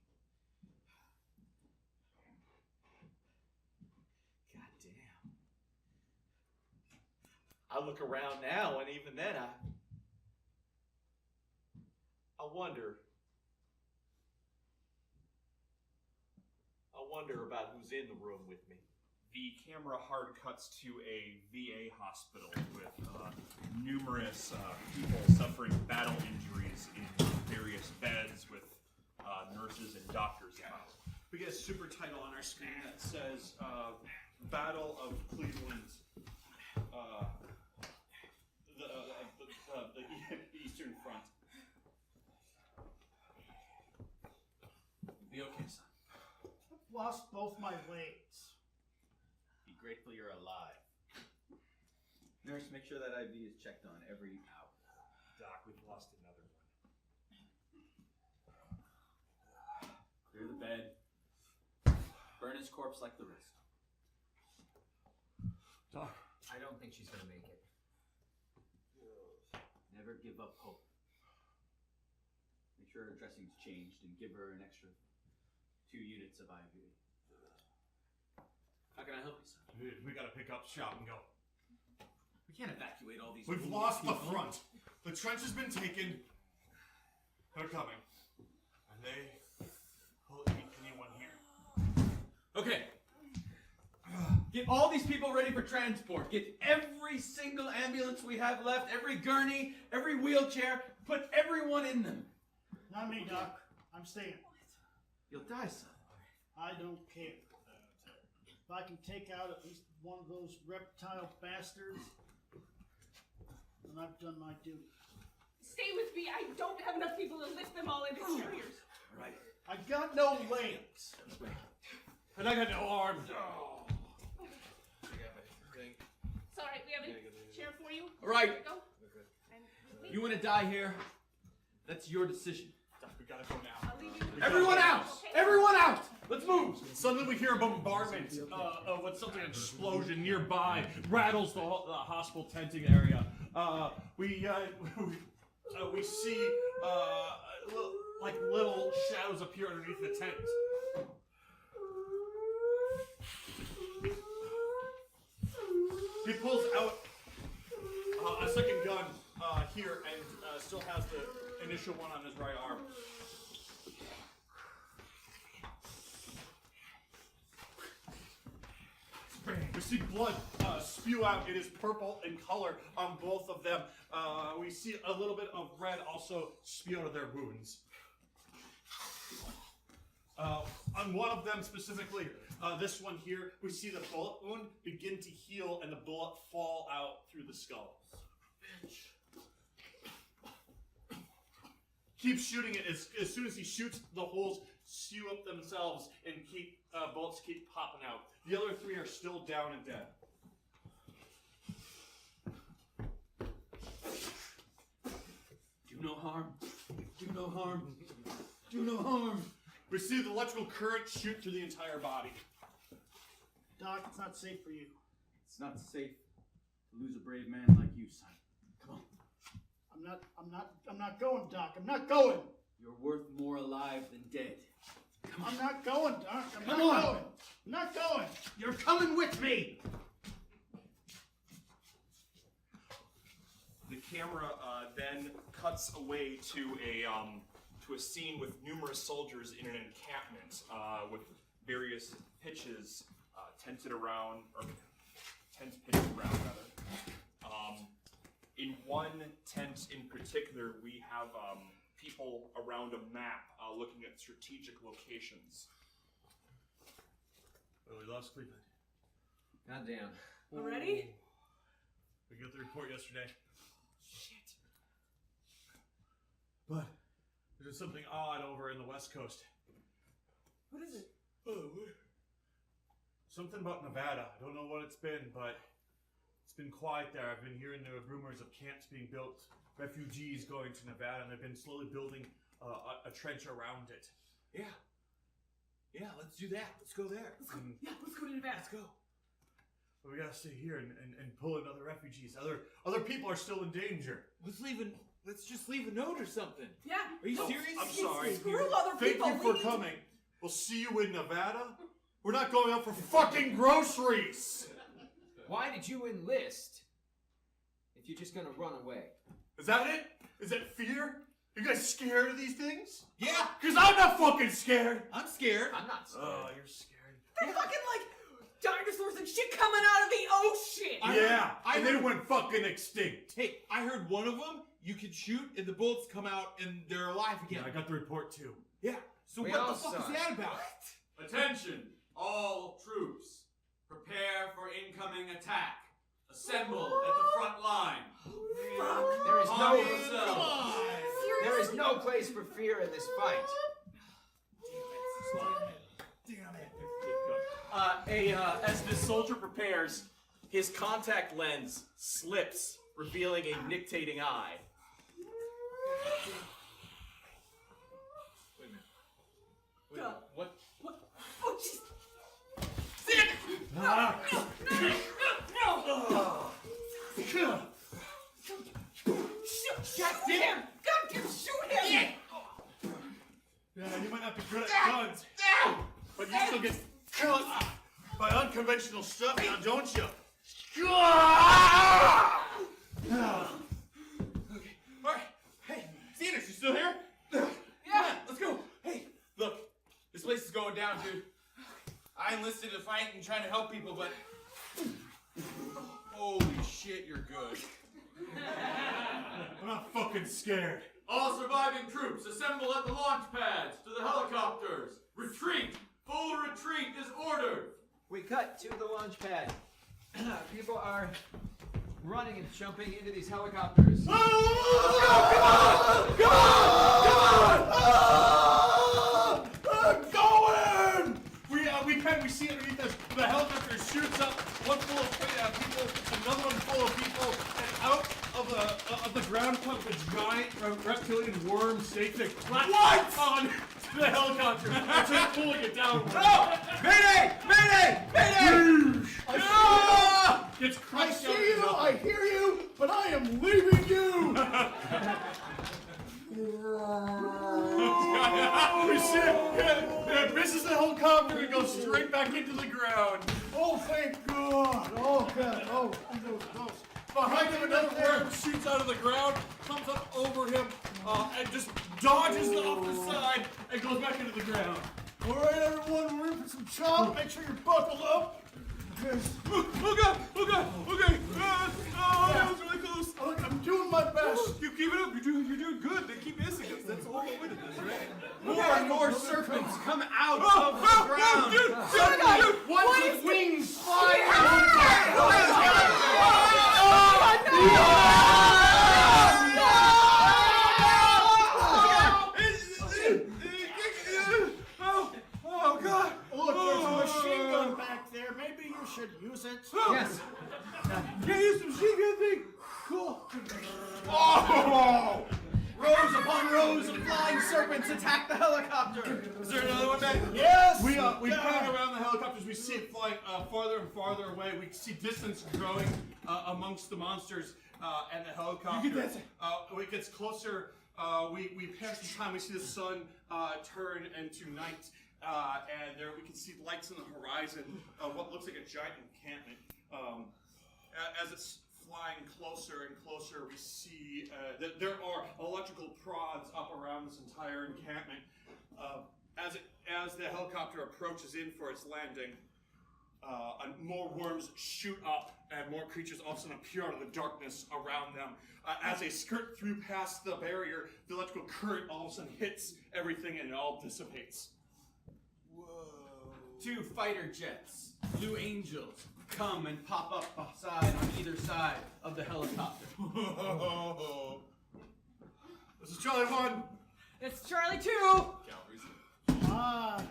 Speaker 12: Goddamn. I look around now, and even then I wonder about who's in the room with me.
Speaker 4: The camera hard cuts to a VA hospital with numerous people suffering battle injuries in various beds with nurses and doctors about.
Speaker 2: We get a super title on our screen that says Battle of Cleveland, the Eastern Front.
Speaker 11: Be okay, son.
Speaker 3: I've lost both my legs.
Speaker 8: Be grateful you're alive. Nurse, make sure that IV is checked on every hour.
Speaker 4: Doc, we've lost another one.
Speaker 8: Clear the bed. Burn his corpse like the rest.
Speaker 2: Doc.
Speaker 9: I don't think she's gonna make it.
Speaker 8: Never give up hope. Make sure her dressing's changed and give her an extra 2 units of IV. How can I help you, son?
Speaker 2: We gotta pick up shop and go.
Speaker 8: We can't evacuate all these.
Speaker 2: We've
Speaker 8: wounded
Speaker 2: lost the
Speaker 8: people.
Speaker 2: front. The trench has been taken. They're coming. And they will eat anyone here.
Speaker 8: Okay. Get all these people ready for transport. Get every single ambulance we have left, every gurney, every wheelchair. Put everyone in them.
Speaker 3: Not me, Doc. I'm staying.
Speaker 8: You'll die, son.
Speaker 3: I don't care. If I can take out at least one of those reptile bastards, then I've done my duty.
Speaker 7: Stay with me. I don't have enough people to lift them all into carriers.
Speaker 3: Right. I got no legs.
Speaker 2: And I got no arms.
Speaker 7: It's all right. We have a chair for you.
Speaker 8: All right.
Speaker 7: Go.
Speaker 8: You want to die here? That's your decision.
Speaker 2: Doc, we gotta go now.
Speaker 7: I'll leave you.
Speaker 8: Everyone out!
Speaker 7: Okay.
Speaker 8: Everyone out! Let's move!
Speaker 2: Suddenly we hear a bombardment with something, an explosion nearby, rattles the hospital tenting area. We see like little shadows appear underneath the tent. He pulls out a second gun here and still has the initial one on his right arm. We see blood spew out. It is purple in color on both of them. We see a little bit of red also spew out of their wounds. On one of them specifically, this one here, we see the bullet wound begin to heal and the bullet fall out through the skull. Keep shooting it. As soon as he shoots, the holes sew up themselves and bullets keep popping out. The other 3 are still down and dead.
Speaker 8: Do no harm. Do no harm. Do no harm.
Speaker 2: We see the electrical current shoot through the entire body.
Speaker 3: Doc, it's not safe for you.
Speaker 8: It's not safe to lose a brave man like you, son. Come on.
Speaker 3: I'm not going, Doc. I'm not going.
Speaker 8: You're worth more alive than dead.
Speaker 3: I'm not going, Doc. I'm
Speaker 8: Come
Speaker 3: not
Speaker 8: on.
Speaker 3: going. I'm not going.
Speaker 8: You're coming with me!
Speaker 4: The camera then cuts away to a scene with numerous soldiers in an encampment with various pitches tented around, or tents pitched around rather. In one tent in particular, we have people around a map looking at strategic locations.
Speaker 2: Oh, we lost Cleveland.
Speaker 9: Goddamn.
Speaker 10: Already?
Speaker 2: We got the report yesterday.
Speaker 10: Shit.
Speaker 2: But there's something odd over in the West Coast.
Speaker 10: What is it?
Speaker 2: Something about Nevada. I don't know what it's been, but it's been quiet there. I've been hearing the rumors of camps being built, refugees going to Nevada, and they've been slowly building a trench around it.
Speaker 8: Yeah. Yeah, let's do that. Let's go there.
Speaker 10: Let's go. Yeah, let's go to Nevada.
Speaker 8: Let's go.
Speaker 2: But we gotta stay here and pull in other refugees. Other people are still in danger.
Speaker 8: Let's just leave a note or something.
Speaker 10: Yeah.
Speaker 8: Are you
Speaker 10: No,
Speaker 8: serious?
Speaker 2: I'm sorry.
Speaker 10: Screw other
Speaker 2: Thank
Speaker 10: people.
Speaker 2: you
Speaker 10: We
Speaker 2: for
Speaker 10: need to-
Speaker 2: coming. We'll see you in Nevada. We're not going out for fucking groceries.
Speaker 9: Why did you enlist if you're just gonna run away?
Speaker 2: Is that it? Is that fear? You guys scared of these things?
Speaker 8: Yeah.
Speaker 2: Cause I'm not fucking scared.
Speaker 8: I'm scared.
Speaker 9: I'm not scared.
Speaker 2: Oh, you're scared.
Speaker 10: They're fucking like dinosaurs and shit coming out of the ocean.
Speaker 2: And they went fucking extinct.
Speaker 8: Hey, I heard one of them you can shoot and the bullets come out and they're alive again.
Speaker 2: Yeah, I got the report too.
Speaker 8: Yeah. So
Speaker 9: We
Speaker 8: what
Speaker 9: all
Speaker 8: the fuck
Speaker 9: saw
Speaker 8: is
Speaker 9: it.
Speaker 8: that about?
Speaker 11: Attention, all troops. Prepare for incoming attack. Assemble at the front line.
Speaker 9: There is
Speaker 11: Arm
Speaker 9: no
Speaker 11: yourselves.
Speaker 9: there is no place for fear in this fight.
Speaker 6: As this soldier prepares, his contact lens slips, revealing a nictating eye.
Speaker 8: Wait a minute. Wait a minute. What?
Speaker 10: Oh, jeez. God damn! Shoot him!
Speaker 2: Yeah, you might not be good at guns, but you still get killed by unconventional stuff now, don't you?
Speaker 8: Okay. Alright. Hey, Sanders, you still here?
Speaker 10: Yeah.
Speaker 8: Come on, let's go. Hey, look. This place is going down, dude. I enlisted to fight and trying to help people, but holy shit, you're good.
Speaker 2: I'm not fucking scared.
Speaker 11: All surviving troops, assemble at the launch pads, to the helicopters. Retreat! Full retreat is ordered!
Speaker 9: We cut to the launch pad. People are running and jumping into these helicopters.
Speaker 2: We see underneath us, the helicopter shoots up, one full of people, another one full of people, and out of the ground comes a giant reptilian worm snake that claps on the helicopter. It's just pulling it down.
Speaker 8: No! Mayday! Mayday! Mayday!
Speaker 2: Gets
Speaker 3: I
Speaker 2: crushed
Speaker 3: see
Speaker 2: out.
Speaker 3: you, I hear you, but I am leaving you!
Speaker 2: We see it misses the helicopter and goes straight back into the ground.
Speaker 3: Oh, thank God! Oh, God! Oh, that was close.
Speaker 2: Behind him, another worm shoots out of the ground, comes up over him, and just dodges off the side and goes back into the ground.
Speaker 3: All right, everyone, we're in for some chop. Make sure you're buckled up.
Speaker 8: Oh god! Oh god! Okay! That was really close!
Speaker 3: Look, I'm doing my best.
Speaker 8: You keep it up, you're doing good. They keep missing us. That's the whole point of this, right?
Speaker 3: More
Speaker 8: and more serpents come out
Speaker 3: Oh,
Speaker 8: of the ground!
Speaker 3: Dude! Ones with wings flying
Speaker 8: Oh god!
Speaker 3: Look, there's a machine gun back there. Maybe you should use it.
Speaker 9: Yes.
Speaker 8: Can you use the machine gun thing? Cool.
Speaker 3: Oh!
Speaker 8: Rows upon rows of flying serpents attack the helicopter. Is there another one back?
Speaker 3: Yes!
Speaker 2: We pan around the helicopters. We see it flying farther and farther away. We see distance growing amongst the monsters and the helicopter.
Speaker 8: You get that?
Speaker 2: When it gets closer, we pass some time. We see the sun turn into night, and there we can see lights on the horizon. What looks like a giant encampment. As it's flying closer and closer, we see that there are electrical prods up around this entire encampment. As the helicopter approaches in for its landing, more worms shoot up and more creatures all of a sudden appear out of the darkness around them. As they skirt through past the barrier, the electrical current all of a sudden hits everything and it all dissipates.
Speaker 8: Whoa. 2 fighter jets, Blue Angels, come and pop up beside on either side of the helicopter.
Speaker 2: This is Charlie 1.
Speaker 10: It's Charlie 2.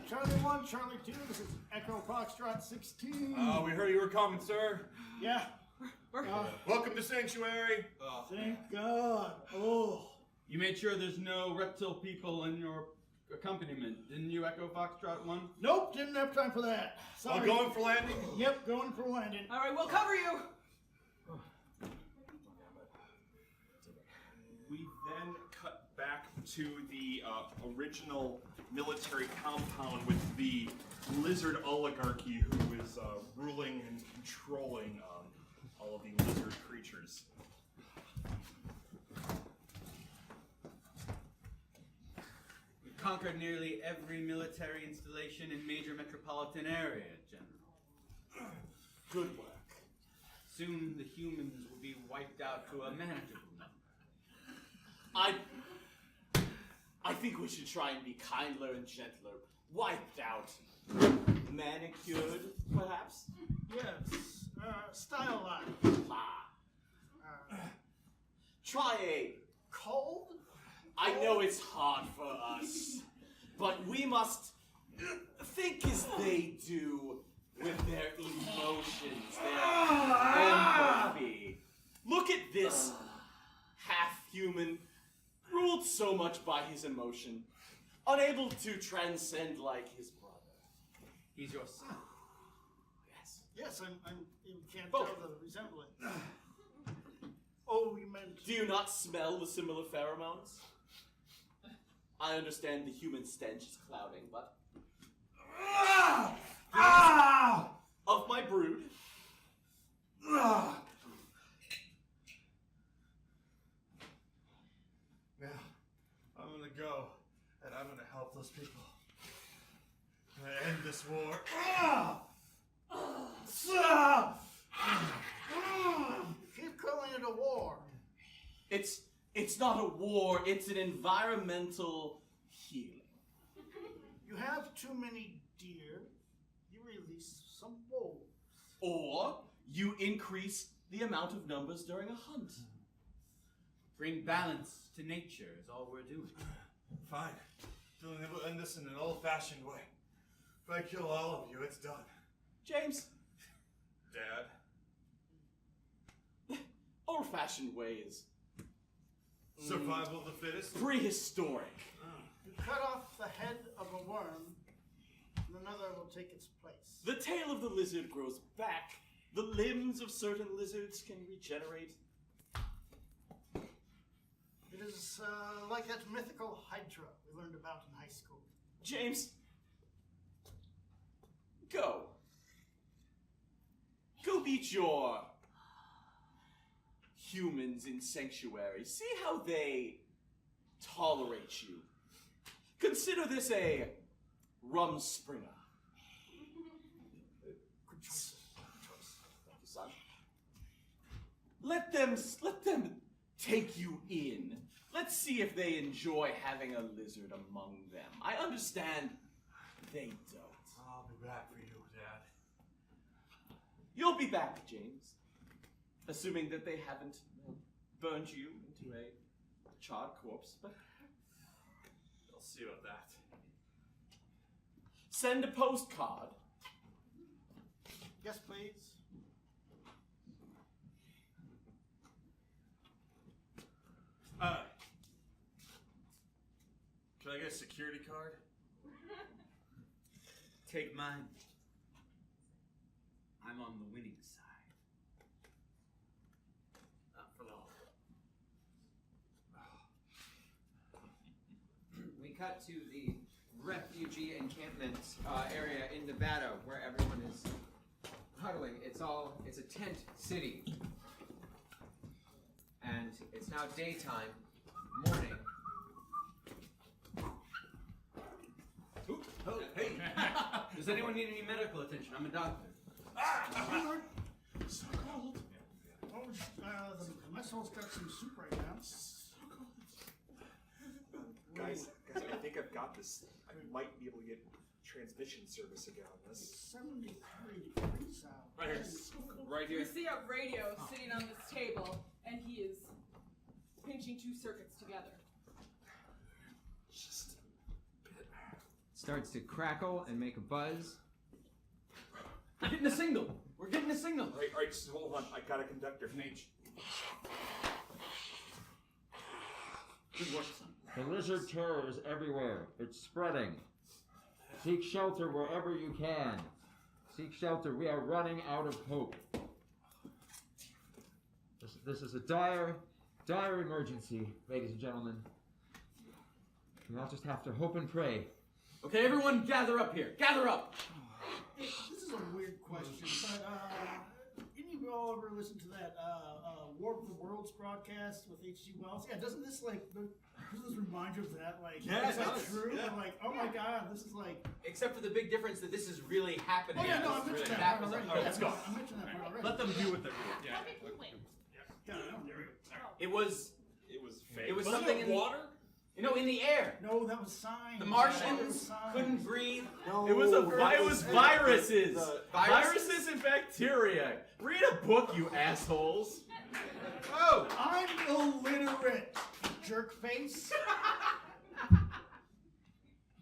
Speaker 3: Charlie 1, Charlie 2, this is Echo Foxtrot 16.
Speaker 2: We heard you were coming, sir.
Speaker 3: Yeah.
Speaker 2: Welcome to Sanctuary.
Speaker 3: Thank God. Oh.
Speaker 8: You made sure there's no reptile people in your accompaniment, didn't you, Echo Foxtrot 1?
Speaker 3: Nope, didn't have time for that. Sorry.
Speaker 2: Going for landing?
Speaker 3: Yep, going for landing.
Speaker 10: All right, we'll cover you.
Speaker 4: We then cut back to the original military compound with the lizard oligarchy who is ruling and controlling all of the lizard creatures.
Speaker 8: We've conquered nearly every military installation in major metropolitan area, General.
Speaker 12: Good work.
Speaker 8: Soon the humans will be wiped out to a manageable number.
Speaker 6: I think we should try and be kindler and gentler. Wiped out. Manicured, perhaps?
Speaker 3: Yes. Stylized.
Speaker 6: Try a
Speaker 3: Cold?
Speaker 6: I know it's hard for us, but we must think as they do with their emotions, their empathy. Look at this half-human, ruled so much by his emotion, unable to transcend like his brother.
Speaker 8: He's your son.
Speaker 6: Yes.
Speaker 3: Yes, you can't
Speaker 6: Both.
Speaker 3: tell the resemblance. Oh, you meant...
Speaker 6: Do you not smell the similar pheromones? I understand the human stench is clouding, but... Of my brood.
Speaker 2: Now, I'm gonna go, and I'm gonna help those people. I'm gonna end this war.
Speaker 3: Keep calling it a war.
Speaker 6: It's not a war, it's an environmental healing.
Speaker 3: You have too many deer, you release some wolves.
Speaker 6: Or you increase the amount of numbers during a hunt.
Speaker 8: Bring balance to nature is all we're doing.
Speaker 2: Fine. Then we'll end this in an old-fashioned way. If I kill all of you, it's done.
Speaker 6: James,
Speaker 2: Dad?
Speaker 6: old-fashioned way is
Speaker 2: Survival of the fittest?
Speaker 6: prehistoric.
Speaker 3: You cut off the head of a worm, and another will take its place.
Speaker 6: The tail of the lizard grows back. The limbs of certain lizards can regenerate.
Speaker 3: It is like that mythical Hydra we learned about in high school.
Speaker 6: James, go. Go meet your humans in Sanctuary. See how they tolerate you. Consider this a Rumspringer.
Speaker 3: Good choice.
Speaker 6: Thank you, son. Let them take you in. Let's see if they enjoy having a lizard among them. I understand they don't.
Speaker 2: I'll be back for you, Dad.
Speaker 6: You'll be back, James. Assuming that they haven't burned you into a charred corpse, but
Speaker 2: I'll see about that.
Speaker 6: send a postcard.
Speaker 3: Yes, please.
Speaker 2: Can I get a security card?
Speaker 8: Take mine. I'm on the winning side.
Speaker 2: Not for long.
Speaker 9: We cut to the refugee encampment area in Nevada where everyone is huddling. It's a tent city. And it's now daytime, morning.
Speaker 8: Oh, hey! Does anyone need any medical attention? I'm a doctor.
Speaker 3: So cold. Oh, the mess hall's got some soup right now.
Speaker 12: Guys, I think I've got this. I might be able to get transmission service again on this.
Speaker 3: 73 degrees out.
Speaker 2: Right here. Right
Speaker 10: We
Speaker 2: here.
Speaker 10: see a radio sitting on this table, and he is pinching two circuits together.
Speaker 12: Just
Speaker 9: Starts to crackle and make a buzz.
Speaker 8: We're getting a signal. We're getting a signal.
Speaker 12: all right, just hold on. I got a conductor.
Speaker 8: Good work, son.
Speaker 13: The lizard terror is everywhere. It's spreading. Seek shelter wherever you can. Seek shelter. We are running out of hope. This is a dire emergency, ladies and gentlemen. We all just have to hope and pray.
Speaker 8: Okay, everyone, gather up here. Gather up.
Speaker 3: Hey, this is a weird question, but any of y'all ever listen to that War of the Worlds broadcast with H.G. Wells? Yeah, doesn't this remind you of that? Like,
Speaker 8: Yeah,
Speaker 3: is that
Speaker 8: it does.
Speaker 3: true?
Speaker 8: Yeah.
Speaker 3: I'm like, oh my god, this is like.
Speaker 9: Except for the big difference that this is really happening.
Speaker 3: Oh yeah, no, I
Speaker 9: This is
Speaker 3: mentioned
Speaker 9: really
Speaker 3: that part
Speaker 9: happening.
Speaker 3: already.
Speaker 8: let's go.
Speaker 3: I mentioned that part already.
Speaker 8: Let them do what they're doing.
Speaker 7: How did we win?
Speaker 3: Yeah, I know, there we go.
Speaker 6: It was
Speaker 12: fake.
Speaker 6: it was
Speaker 2: Wasn't
Speaker 6: something
Speaker 2: it
Speaker 6: in
Speaker 2: water?
Speaker 6: in the air.
Speaker 3: No, that was signs.
Speaker 6: The
Speaker 3: That
Speaker 6: Martians
Speaker 3: was signs.
Speaker 6: couldn't breathe.
Speaker 12: No,
Speaker 8: It was viruses.
Speaker 6: Viruses?
Speaker 8: Viruses and bacteria. Read a book, you assholes.
Speaker 6: Oh,
Speaker 3: I'm illiterate, you jerk face.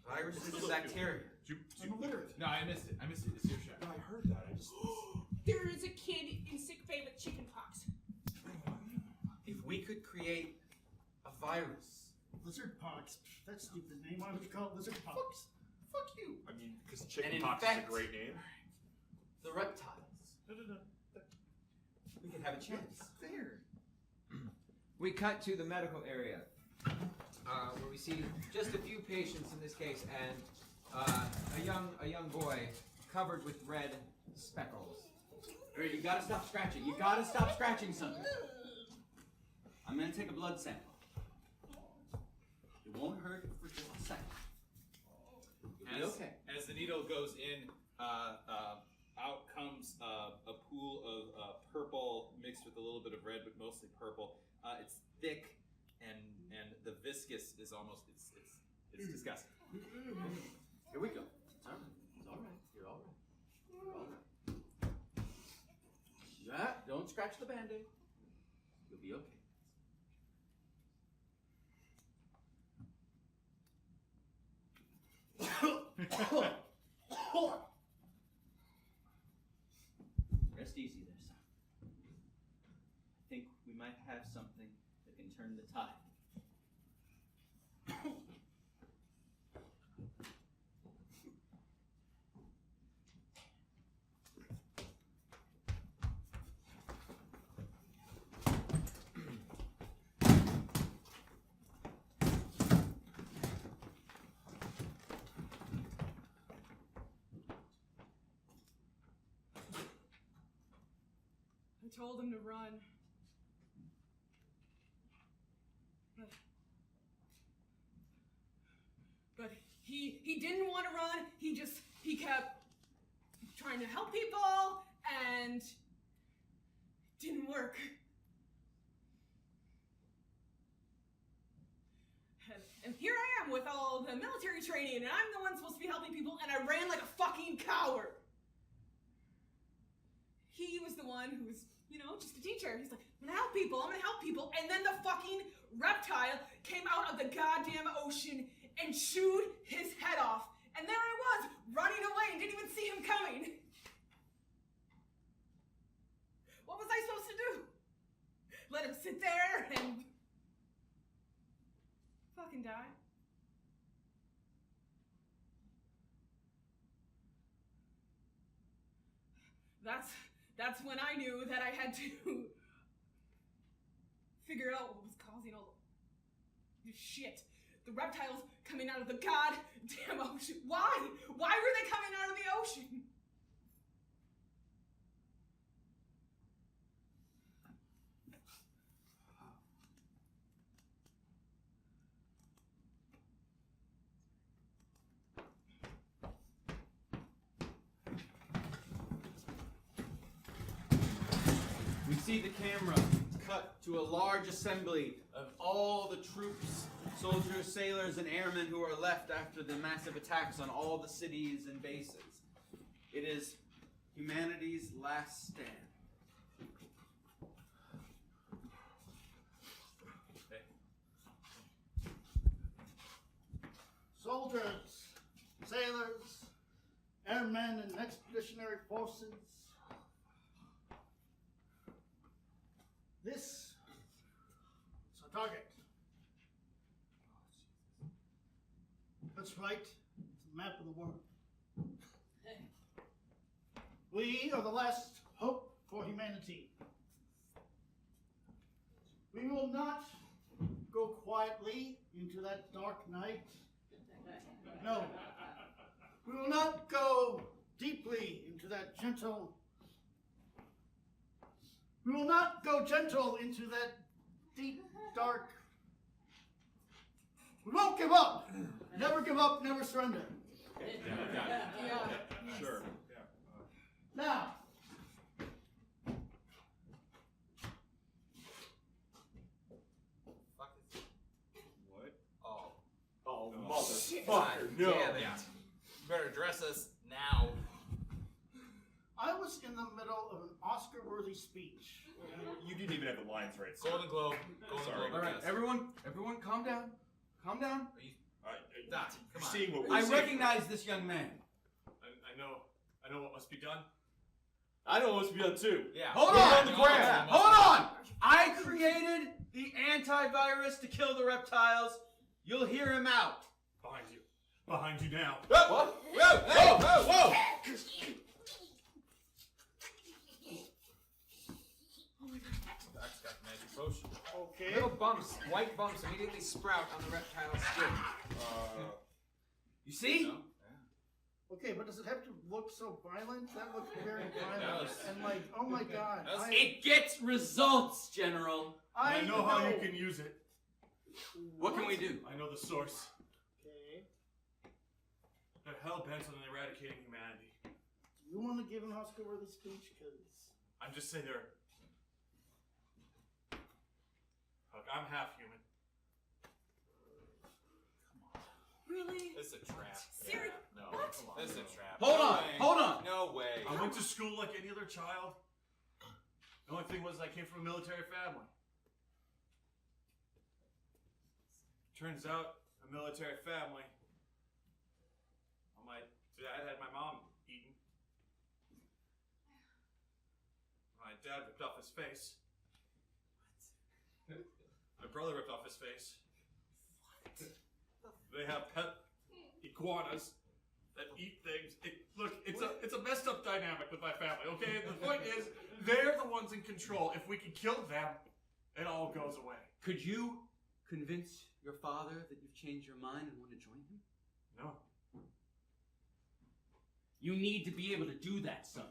Speaker 6: viruses and bacteria.
Speaker 3: I'm illiterate.
Speaker 11: No, I missed it. It's your show.
Speaker 12: No, I heard that. I just.
Speaker 7: There is a kid in sick bay with chickenpox.
Speaker 6: If we could create a virus,
Speaker 3: Lizard pox. That's a stupid name. Why would you call it lizard pox?
Speaker 6: fuck you.
Speaker 12: I mean, because
Speaker 6: And
Speaker 12: chickenpox is a
Speaker 6: infect-
Speaker 12: great name.
Speaker 6: The reptiles. We could have a chance.
Speaker 3: There.
Speaker 9: We cut to the medical area, where we see just a few patients in this case, and a young boy covered with red speckles.
Speaker 8: All right, you gotta stop scratching. You gotta stop scratching something. I'm gonna take a blood sample. It won't hurt for just a second. You'll be okay.
Speaker 11: As the needle goes in, out comes a pool of purple mixed with a little bit of red, but mostly purple. It's thick and the viscous is almost it's disgusting.
Speaker 8: Here we go. It's all right. It's all right. You're all right. You're all right. Don't scratch the Band-Aid. You'll be okay. Rest easy there, son. I think we might have something that can turn the tide.
Speaker 10: I told him to run. But he didn't want to run. He kept trying to help people and didn't work. And here I am with all the military training, and I'm the one supposed to be helping people, and I ran like a fucking coward. He was the one who was, just a teacher. He's like, I'm gonna help people, and then the fucking reptile came out of the goddamn ocean and chewed his head off. And there I was, running away and didn't even see him coming. What was I supposed to do? Let him sit there and fucking die? That's when I knew that I had to figure out what was causing all this shit. The reptiles coming out of the goddamn ocean. Why? Why were they coming out of the ocean?
Speaker 6: We see the camera cut to a large assembly of all the troops
Speaker 8: Soldiers, sailors, and airmen who are left after the massive attacks on all the cities and bases. It is humanity's last stand.
Speaker 3: Soldiers, sailors, airmen, and expeditionary forces. This is our target. That's right. It's a map of the world. We are the last hope for humanity. We will not go quietly into that dark night. No. We will not go deeply into that gentle. We will not go gentle into that deep, dark. We won't give up. Never give up, never surrender.
Speaker 4: Sure.
Speaker 3: Now,
Speaker 5: What?
Speaker 6: Oh.
Speaker 5: Oh,
Speaker 6: motherfucker,
Speaker 5: no.
Speaker 6: damn it.
Speaker 5: Yeah. You better address us now.
Speaker 3: I was in the middle of an Oscar-worthy speech.
Speaker 4: You didn't even have the lines right.
Speaker 5: Golden Globe. Golden
Speaker 4: Sorry.
Speaker 5: Globe.
Speaker 8: All right,
Speaker 5: yes.
Speaker 8: everyone, calm down. Calm down.
Speaker 5: Doc, come on.
Speaker 4: Seeing what
Speaker 8: I
Speaker 4: we're seeing.
Speaker 8: recognize this young man.
Speaker 2: I know what must be done.
Speaker 12: I know what must be done too.
Speaker 5: Yeah.
Speaker 8: Hold
Speaker 12: Put it
Speaker 8: on.
Speaker 12: on the ground.
Speaker 8: Hold on. I created the antivirus to kill the reptiles. You'll hear him out.
Speaker 2: Behind you. Behind you now.
Speaker 12: What? Whoa! Whoa!
Speaker 5: Doc's got the magic potion.
Speaker 3: Okay.
Speaker 9: Little bumps, white bumps immediately sprout on the reptile's skin.
Speaker 8: You see?
Speaker 3: Okay, but does it have to look so violent? That looks very violent.
Speaker 5: does.
Speaker 3: And like, oh my god.
Speaker 5: Does.
Speaker 8: It gets results, General.
Speaker 3: I
Speaker 2: know how you can use it.
Speaker 8: What can we do?
Speaker 2: I know the source.
Speaker 3: Okay.
Speaker 2: They're hell bent on eradicating humanity.
Speaker 3: You want to give an Oscar-worthy speech? Because
Speaker 2: I'm just saying they're. Look, I'm half human.
Speaker 10: Really?
Speaker 5: This is a trap.
Speaker 10: Serious?
Speaker 5: No,
Speaker 10: What?
Speaker 5: come on. This is a trap.
Speaker 8: Hold
Speaker 5: No
Speaker 8: on,
Speaker 5: way.
Speaker 8: hold on.
Speaker 5: No way.
Speaker 2: I went to school like any other child. The only thing was I came from a military family. Turns out, a military family. Well, my dad had my mom eaten. My dad ripped off his face. My brother ripped off his face. They have pet iguanas that eat things. It's a messed up dynamic with my family. Okay, the point is they're the ones in control. If we can kill them, it all goes away.
Speaker 8: Could you convince your father that you've changed your mind and want to join him?
Speaker 2: No.
Speaker 8: You need to be able to do that, son.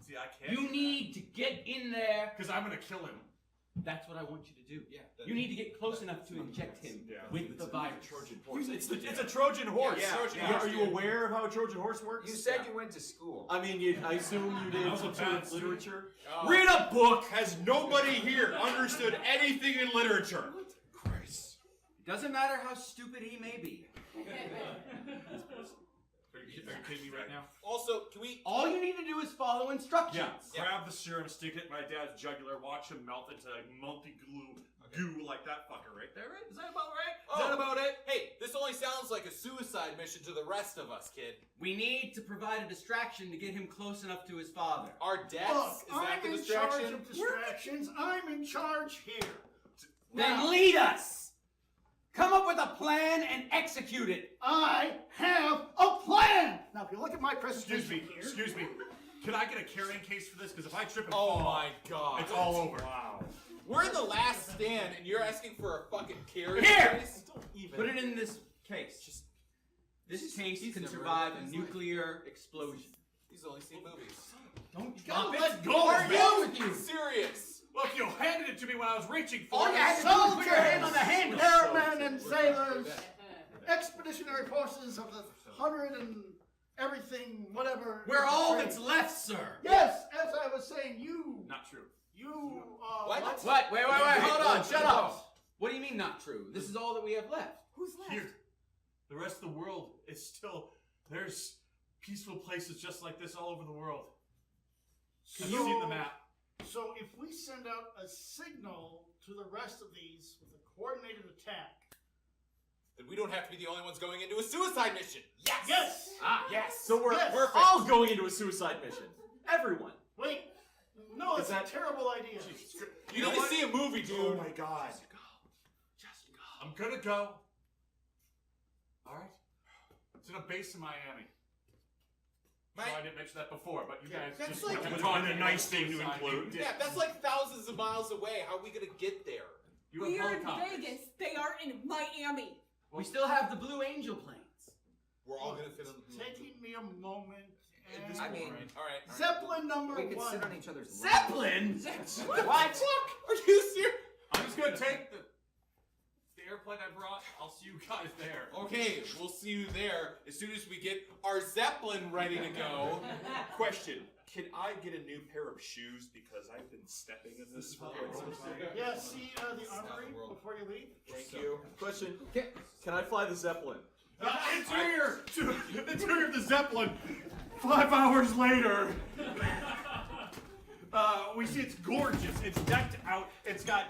Speaker 2: See, I can't.
Speaker 8: You need to get in there.
Speaker 2: Because I'm gonna kill him.
Speaker 8: That's what I want you to do.
Speaker 5: Yeah.
Speaker 8: You need to get close enough to inject him with the virus.
Speaker 12: Trojan horse.
Speaker 4: It's a Trojan horse.
Speaker 5: Yeah, Trojan
Speaker 4: Are
Speaker 5: horse,
Speaker 4: you
Speaker 5: dude.
Speaker 4: aware of how a Trojan horse works?
Speaker 9: You said you went to school.
Speaker 12: I mean, I assume you did
Speaker 2: I was a
Speaker 12: some
Speaker 2: bad
Speaker 12: sort of literature.
Speaker 5: Oh.
Speaker 4: Read a book. Has nobody here understood anything in literature?
Speaker 12: Christ.
Speaker 8: It doesn't matter how stupid he may be.
Speaker 2: Are you kidding me right now?
Speaker 5: Also, can we?
Speaker 8: All you need to do is follow instructions.
Speaker 2: Yeah. Grab the serum, stick it in my dad's jugular, watch him melt into like multi-glue goo like that fucker right there. Right? Is that about right? Is that about it?
Speaker 5: Hey, this only sounds like a suicide mission to the rest of us, kid.
Speaker 8: We need to provide a distraction to get him close enough to his father.
Speaker 5: Our
Speaker 3: look,
Speaker 5: deaths? Is that
Speaker 3: I'm
Speaker 5: the
Speaker 3: in charge
Speaker 5: distraction?
Speaker 3: of distractions. I'm in charge here.
Speaker 8: Then
Speaker 3: Now,
Speaker 8: lead us! Come up with a plan and execute it!
Speaker 3: I have a plan. Now, if you look at my presentation
Speaker 2: Excuse me. Can I get a carrying case for this? Because if I trip and
Speaker 5: Oh
Speaker 2: fall,
Speaker 5: my god.
Speaker 2: it's all over.
Speaker 12: Wow.
Speaker 5: We're in the last stand, and you're asking for a fucking carry
Speaker 8: Here!
Speaker 5: case?
Speaker 8: Put it in this case. This case can
Speaker 5: never
Speaker 8: survive
Speaker 5: read
Speaker 8: a
Speaker 5: his
Speaker 8: nuclear explosion.
Speaker 5: He's only seen movies.
Speaker 8: Don't
Speaker 3: gotta
Speaker 8: drop it.
Speaker 3: let go
Speaker 8: Where
Speaker 3: of
Speaker 8: are
Speaker 3: it.
Speaker 8: you with you?
Speaker 5: Serious.
Speaker 2: Look, you handed it to me when I was reaching for
Speaker 8: All
Speaker 2: it.
Speaker 8: you had to do was put your hand on the handle.
Speaker 3: Airmen and sailors, expeditionary forces of the 100 and everything, whatever.
Speaker 8: We're all that's left, sir.
Speaker 3: Yes, as I was saying, you.
Speaker 2: Not true.
Speaker 3: You.
Speaker 5: What?
Speaker 8: What? Wait, hold on. Shut up. What do you mean not true? This is all that we have left.
Speaker 10: Who's left?
Speaker 2: Here, the rest of the world is still. There's peaceful places just like this all over the world. Have you seen the map?
Speaker 3: So if we send out a signal to the rest of these with a coordinated attack.
Speaker 11: Then we don't have to be the only ones going into a suicide mission. Yes.
Speaker 3: Yes.
Speaker 6: Yes. So we're
Speaker 3: Yes.
Speaker 6: we're all going into a suicide mission. Everyone.
Speaker 3: Wait. No,
Speaker 6: Is
Speaker 3: that's
Speaker 6: that-
Speaker 3: a terrible idea.
Speaker 11: You need to see a movie, dude.
Speaker 12: Oh my god.
Speaker 2: I'm gonna go. Alright? It's in a base in Miami. So I didn't mention that before, but you guys
Speaker 11: That's
Speaker 2: just
Speaker 11: like-
Speaker 2: went
Speaker 11: It's
Speaker 2: on
Speaker 11: a
Speaker 2: a
Speaker 11: nice
Speaker 2: thing to include.
Speaker 11: Yeah, that's like thousands of miles away. How are we gonna get there?
Speaker 2: You
Speaker 10: We
Speaker 2: have
Speaker 10: are in
Speaker 2: helicopters.
Speaker 10: Vegas. They are in Miami.
Speaker 8: We still have the Blue Angel planes.
Speaker 11: We're all gonna fit on the
Speaker 3: Taking me a moment. And
Speaker 9: I mean,
Speaker 11: all right.
Speaker 3: Zeppelin number
Speaker 9: we could
Speaker 3: one.
Speaker 9: sit on each other's
Speaker 8: Zeppelin?
Speaker 11: What? Are you serious?
Speaker 2: I'm just gonna take the airplane I brought. I'll see you guys there.
Speaker 11: Okay, we'll see you there as soon as we get our Zeppelin ready to go.
Speaker 4: Question: can I get a new pair of shoes because I've been stepping in this for quite some time?
Speaker 3: Yeah, see the armory before you leave.
Speaker 6: Thank you. Question: can I fly the Zeppelin?
Speaker 2: Interior of the Zeppelin. 5 hours later. We see it's gorgeous. It's decked out. It's got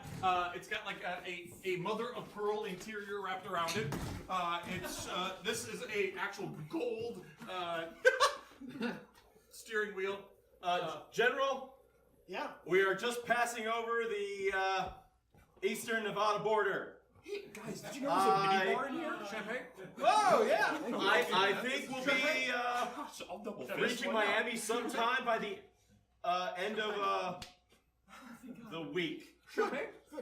Speaker 2: like a mother of pearl interior wrapped around it. This is a actual gold steering wheel.
Speaker 13: General,
Speaker 3: Yeah.
Speaker 13: we are just passing over the eastern Nevada border.
Speaker 4: Hey guys, did you know there's a mini bar in here? Champagne?
Speaker 13: Oh yeah. I think we'll be
Speaker 4: Gosh, I'll double fist
Speaker 13: reaching
Speaker 4: one
Speaker 13: Miami sometime by the end of the week.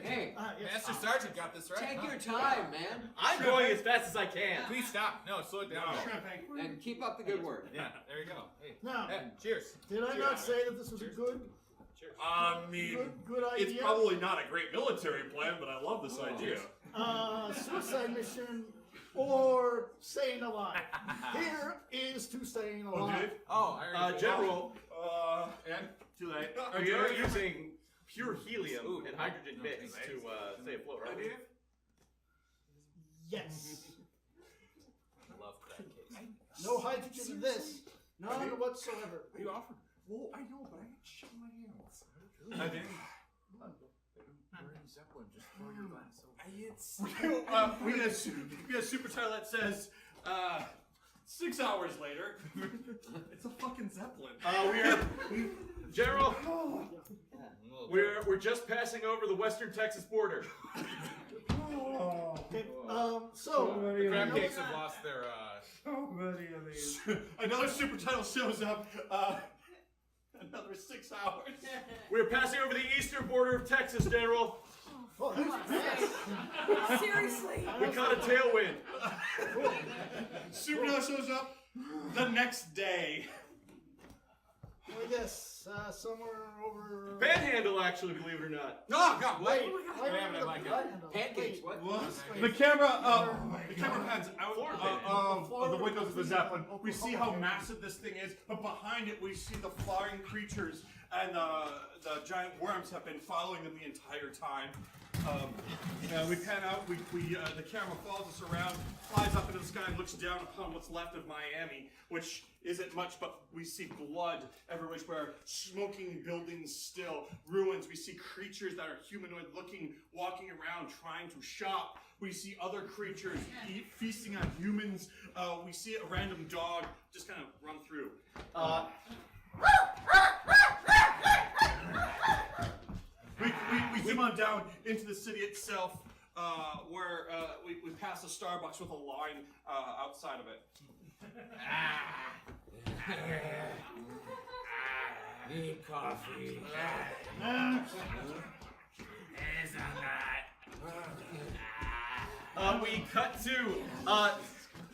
Speaker 9: Hey,
Speaker 11: Master Sergeant got this right.
Speaker 9: take
Speaker 11: huh?
Speaker 9: your time, man,
Speaker 13: I'm going as fast as I can.
Speaker 11: Please stop. No, slow it down.
Speaker 2: Champagne.
Speaker 9: and keep up the good work.
Speaker 11: Yeah, there you go. Hey,
Speaker 3: Now,
Speaker 11: hey, cheers.
Speaker 3: did I not say that this was a good
Speaker 4: I mean,
Speaker 3: good idea?
Speaker 4: it's probably not a great military plan, but I love this idea.
Speaker 3: Suicide mission or staying alive. Here is to staying alive.
Speaker 11: Oh, I already
Speaker 13: General,
Speaker 2: And too late.
Speaker 13: we are using pure helium
Speaker 11: Ooh,
Speaker 13: and hydrogen mix to stay afloat, right?
Speaker 3: Yes.
Speaker 11: love that case.
Speaker 3: No hydrogen in this. None whatsoever.
Speaker 4: You offered. Well, I know, but I ain't shut my hands.
Speaker 2: I did.
Speaker 11: We're in Zeppelin. Just throw your glass over.
Speaker 2: We get a super title that says 6 hours later. It's a fucking Zeppelin.
Speaker 13: General, we're just passing over the western Texas border.
Speaker 3: Okay. So
Speaker 11: The crab cakes have lost their.
Speaker 13: So many of these.
Speaker 2: Another super title shows up. Another 6 hours.
Speaker 13: We're passing over the eastern border of Texas, General.
Speaker 3: oh, that's fast.
Speaker 10: Seriously.
Speaker 13: We caught a tailwind.
Speaker 2: Super title shows up the next day.
Speaker 3: I guess somewhere over.
Speaker 13: Panhandle, actually, believe it or not.
Speaker 11: Oh God!
Speaker 3: Wait,
Speaker 11: Wait. I like it.
Speaker 9: Pancakes, what?
Speaker 2: The camera pans out of the windows of the Zeppelin. We see how massive this thing is, but behind it we see the flying creatures and the giant worms have been following them the entire time. We pan out. The camera follows us around, flies up into the sky, and looks down upon what's left of Miami, which isn't much, but we see blood everywhere, smoking buildings still, ruins. We see creatures that are humanoid-looking, walking around, trying to shop. We see other creatures feasting on humans. We see a random dog just kind of run through. We zoom on down into the city itself, where we pass a Starbucks with a line outside of it.
Speaker 12: Need coffee.
Speaker 6: We cut to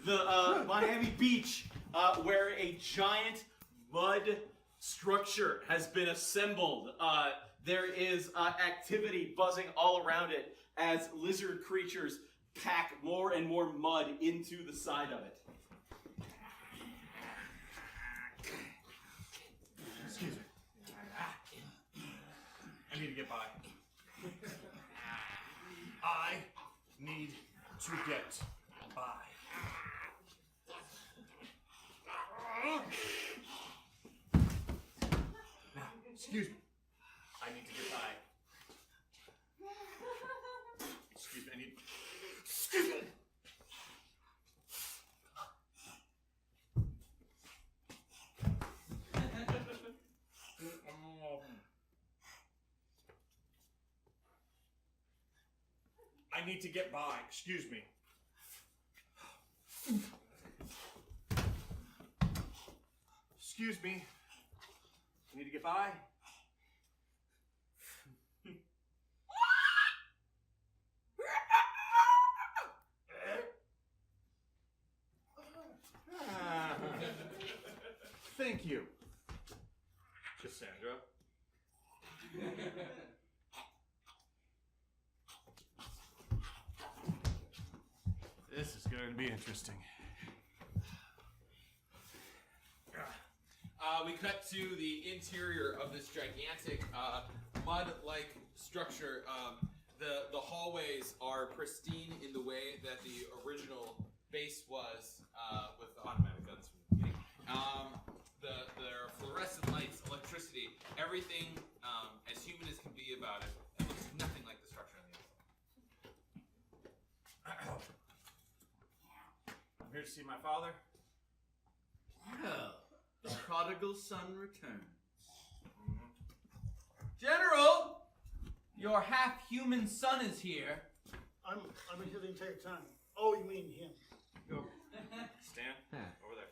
Speaker 6: the Miami Beach, where a giant mud structure has been assembled. There is activity buzzing all around it as lizard creatures pack more and more mud into the side of it.
Speaker 2: Excuse me. I need to get by. I to get by. Now, excuse me. I need to get by. Excuse me, I need. Excuse me! I need to get by. Excuse me. Excuse me. I need to get by. Thank you, Cassandra. This is going to be interesting.
Speaker 11: We cut to the interior of this gigantic mud-like structure. The hallways are pristine in the way that the original base was, with the automatic guns from the beginning. There are fluorescent lights, electricity, everything as human as can be about it. It looks nothing like the structure on the inside.
Speaker 2: I'm here to see my father.
Speaker 8: Well, the prodigal son returns. General! Your half-human son is here.
Speaker 3: I've been here the entire time. Oh, you mean him?
Speaker 2: Go. Stan, over there.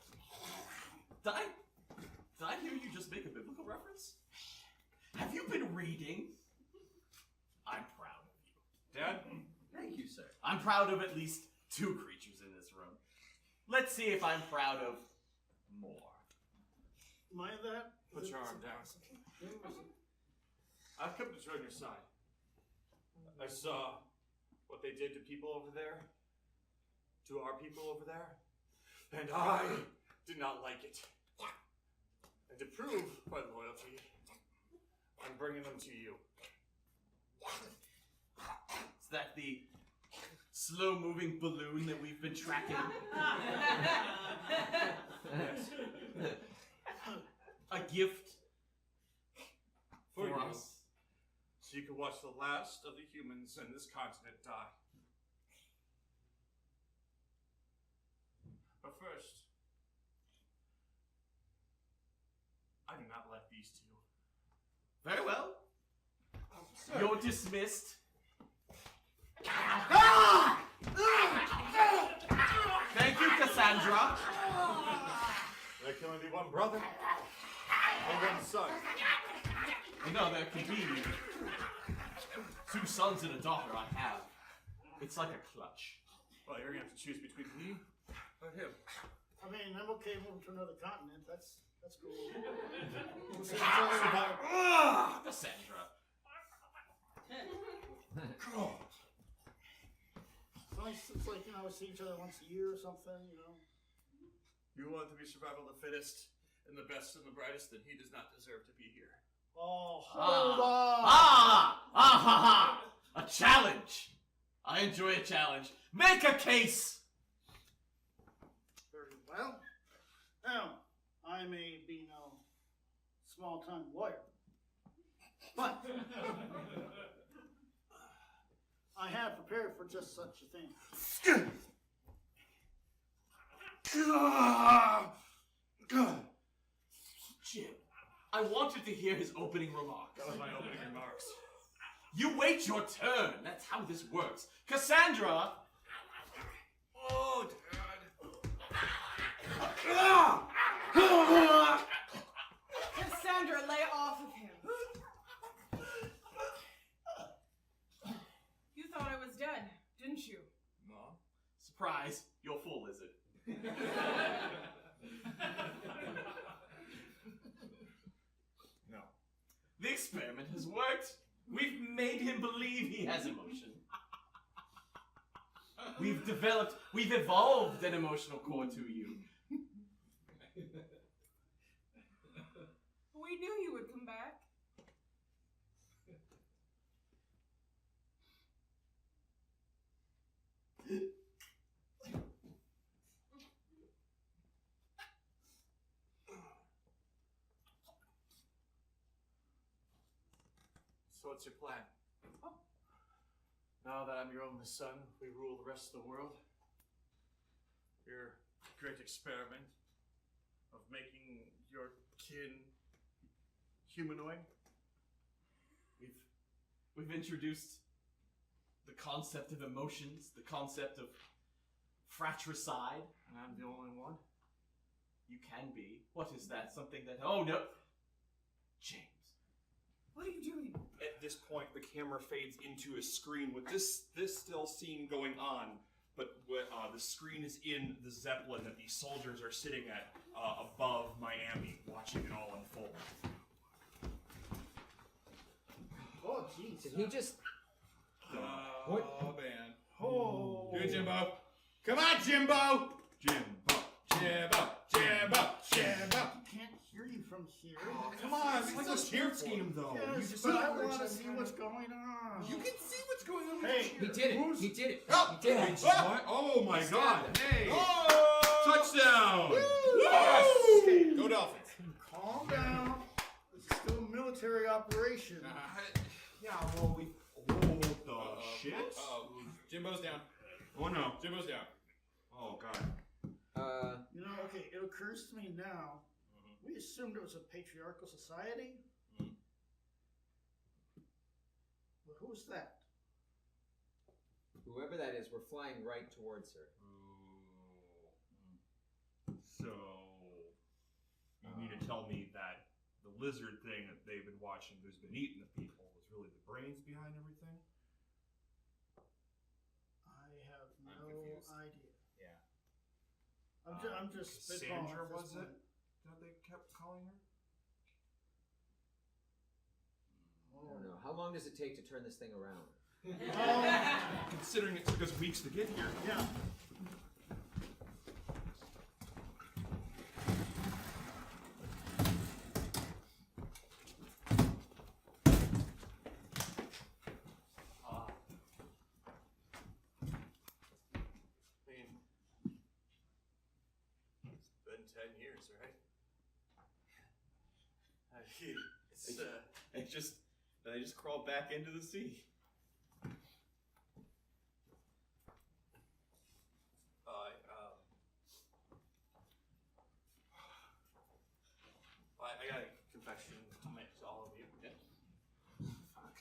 Speaker 6: Did I hear you just make a biblical reference? Have you been reading? I'm proud of you.
Speaker 2: Dad?
Speaker 8: Thank you, sir.
Speaker 6: I'm proud of at least 2 creatures in this room. Let's see if I'm proud of more.
Speaker 3: Mind that?
Speaker 2: Put your arm down. I've come to join your side. I saw what they did to people over there, to our people over there, and I did not like it. And to prove my loyalty, I'm bringing them to you.
Speaker 6: Is that the slow-moving balloon that we've been tracking?
Speaker 2: Yes.
Speaker 6: A gift
Speaker 2: For you.
Speaker 6: us.
Speaker 2: So you can watch the last of the humans in this continent die. But first, I do not like these two.
Speaker 6: Very well.
Speaker 2: Sir.
Speaker 6: You're dismissed. Thank you, Cassandra.
Speaker 2: There can only be one brother and one son.
Speaker 6: You know, there could be 2 sons and a daughter I have. It's like a clutch.
Speaker 2: Well, you're gonna have to choose between me or him.
Speaker 3: I mean, I'm okay moving to another continent. That's cool.
Speaker 6: Cassandra.
Speaker 3: It's like, you know, we see each other once a year or something, you know.
Speaker 2: You want to be survival of the fittest and the best and the brightest, then he does not deserve to be here.
Speaker 3: Oh, hold on!
Speaker 6: A challenge. I enjoy a challenge. Make a case.
Speaker 3: Very well. Now, I may be no small-time lawyer, but I have prepared for just such a thing.
Speaker 6: Jim, I wanted to hear his opening remarks.
Speaker 2: That was my opening remarks.
Speaker 6: You wait your turn. That's how this works. Cassandra!
Speaker 2: Oh,
Speaker 6: Dad!
Speaker 10: Cassandra, lay off of him. You thought I was dead, didn't you?
Speaker 2: No.
Speaker 6: Surprise, you're full, is it?
Speaker 2: No.
Speaker 6: The experiment has worked. We've made him believe he has emotion. We've evolved an emotional core to you.
Speaker 10: We knew you would come back.
Speaker 2: So what's your plan? Now that I'm your only son, we rule the rest of the world. Your great experiment of making your kin humanoid.
Speaker 6: We've introduced the concept of emotions, the concept of fratricide.
Speaker 2: And I'm the only one?
Speaker 6: You can be. What is that? Something that... Oh, no. James.
Speaker 10: What are you doing?
Speaker 4: At this point, the camera fades into a screen with this still scene going on, but the screen is in the Zeppelin that these soldiers are sitting at above Miami, watching it all unfold.
Speaker 3: Oh, jeez.
Speaker 9: Did he just?
Speaker 5: What? Oh man.
Speaker 3: Oh.
Speaker 5: Do it, Jimbo. Come on, Jimbo.
Speaker 4: Jimbo.
Speaker 5: Jimbo. Jimbo. Jimbo.
Speaker 3: I can't hear you from here.
Speaker 5: Oh, come on, it's like a cheer scheme, though.
Speaker 3: Yes, but I want to see what's going on.
Speaker 5: You can see what's going on.
Speaker 3: Hey,
Speaker 9: He did it. He did it.
Speaker 5: Oh,
Speaker 9: He did it.
Speaker 4: What? Oh my God! Hey!
Speaker 5: Oh!
Speaker 4: Touchdown!
Speaker 5: Yes! Okay, go Dolphins.
Speaker 3: Calm down. This is still a military operation.
Speaker 4: Yeah, well, we. Oh, the shit?
Speaker 5: Uh-oh. Jimbo's down.
Speaker 4: Oh no.
Speaker 5: Jimbo's down.
Speaker 4: Oh God.
Speaker 3: You know, okay, it occurs to me now. We assumed it was a patriarchal society. But who's that?
Speaker 9: Whoever that is, we're flying right towards her.
Speaker 4: So, you mean to tell me that the lizard thing that they've been watching who's been eating the people was really the brains behind everything?
Speaker 3: I have
Speaker 5: I'm
Speaker 3: no
Speaker 5: confused.
Speaker 3: idea.
Speaker 5: Yeah.
Speaker 3: I'm just spitballing.
Speaker 4: Cassandra,
Speaker 3: at this
Speaker 4: was it?
Speaker 3: point.
Speaker 4: That they kept calling her?
Speaker 9: I don't know. How long does it take to turn this thing around?
Speaker 4: Considering it took us weeks to get here.
Speaker 3: Yeah.
Speaker 2: I mean, it's been 10 years, right?
Speaker 6: They just crawled back into the sea.
Speaker 2: I got a confession to make to all of you.
Speaker 6: Yeah.
Speaker 2: Fuck.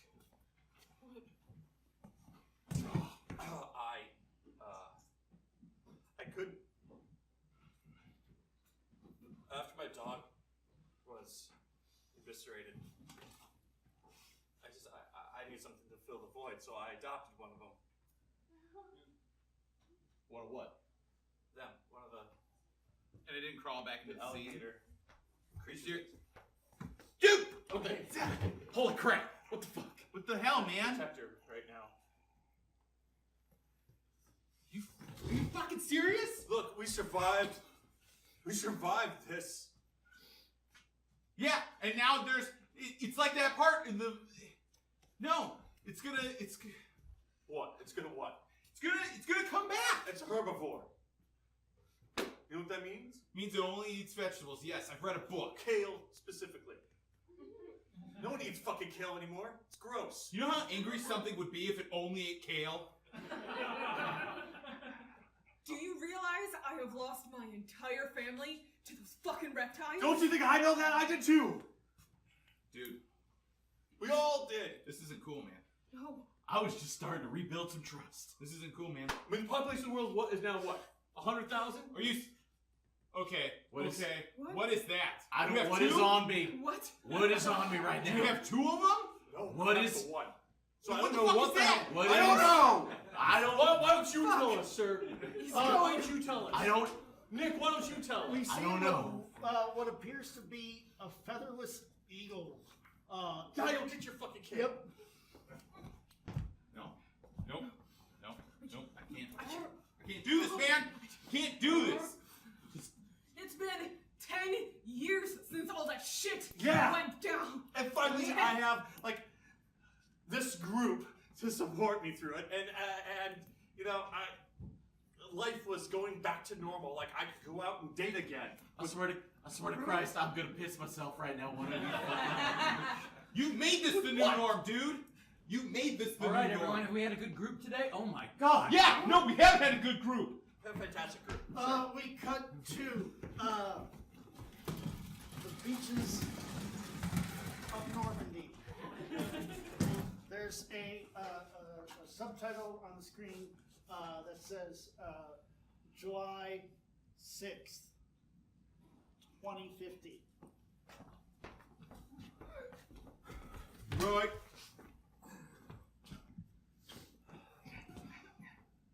Speaker 2: I couldn't. After my dog was eviscerated, I need something to fill the void, so I adopted one of them.
Speaker 6: One of what?
Speaker 2: Them, one of the
Speaker 5: And it didn't crawl back into the sea.
Speaker 2: alligator creatures.
Speaker 5: Dude!
Speaker 2: Okay.
Speaker 6: Holy crap! What the fuck?
Speaker 5: What the hell, man?
Speaker 2: Protector right now.
Speaker 5: Are you fucking serious?
Speaker 2: Look, we survived. We survived this.
Speaker 5: Yeah, and now it's like that part in the. No, it's gonna.
Speaker 2: What? It's gonna what?
Speaker 5: It's gonna come back.
Speaker 2: It's a herbivore. You know what that means?
Speaker 5: Means it only eats vegetables. Yes, I've read a book.
Speaker 2: Kale, specifically. No one eats fucking kale anymore. It's gross.
Speaker 5: You know how angry something would be if it only ate kale?
Speaker 10: Do you realize I have lost my entire family to those fucking reptiles?
Speaker 2: Don't you think I know that? I did too.
Speaker 5: Dude,
Speaker 2: We all did.
Speaker 5: this isn't cool, man.
Speaker 10: No.
Speaker 6: I was just starting to rebuild some trust.
Speaker 5: This isn't cool, man.
Speaker 2: I mean, the population of the world is now what? 100,000?
Speaker 5: Are you? Okay.
Speaker 6: What is-
Speaker 5: okay.
Speaker 10: What?
Speaker 5: What is that?
Speaker 6: I
Speaker 5: You
Speaker 6: don't know
Speaker 5: have
Speaker 6: what
Speaker 5: two?
Speaker 6: is on me.
Speaker 10: What?
Speaker 6: What is on me right now?
Speaker 5: You have two of them?
Speaker 2: No.
Speaker 6: What
Speaker 2: that's
Speaker 6: is-
Speaker 2: the one? So
Speaker 5: What
Speaker 2: I don't
Speaker 5: the
Speaker 2: know
Speaker 5: fuck
Speaker 2: what
Speaker 5: is
Speaker 2: the
Speaker 5: that?
Speaker 2: hell.
Speaker 6: What
Speaker 2: I don't
Speaker 6: is-
Speaker 2: know.
Speaker 6: I don't.
Speaker 2: Why don't you tell us, sir? Why don't you tell us?
Speaker 6: I don't.
Speaker 2: Nick, why don't you tell us?
Speaker 3: We see
Speaker 6: don't know.
Speaker 3: What appears to be a featherless eagle.
Speaker 2: Guy, don't get your fucking kid.
Speaker 3: Yep.
Speaker 5: No. Nope. Nope. Nope. I can't do this, man. I can't do this.
Speaker 10: It's been 10 years since all that shit
Speaker 2: Yeah.
Speaker 10: went down.
Speaker 2: And finally, I have like this group to support me through it, and you know, life was going back to normal. Like I could go out and date again.
Speaker 6: I swear to Christ, I'm gonna piss myself right now. One of you.
Speaker 11: You made this the new norm, dude. You made this the
Speaker 8: All
Speaker 11: new
Speaker 8: right,
Speaker 11: norm.
Speaker 8: everyone, have we had a good group today? Oh my god.
Speaker 11: Yeah, no, we have had a good group.
Speaker 2: A fantastic group.
Speaker 3: We cut to the beaches of Normandy. There's a subtitle on the screen that says July 6th, 2050.
Speaker 2: Right.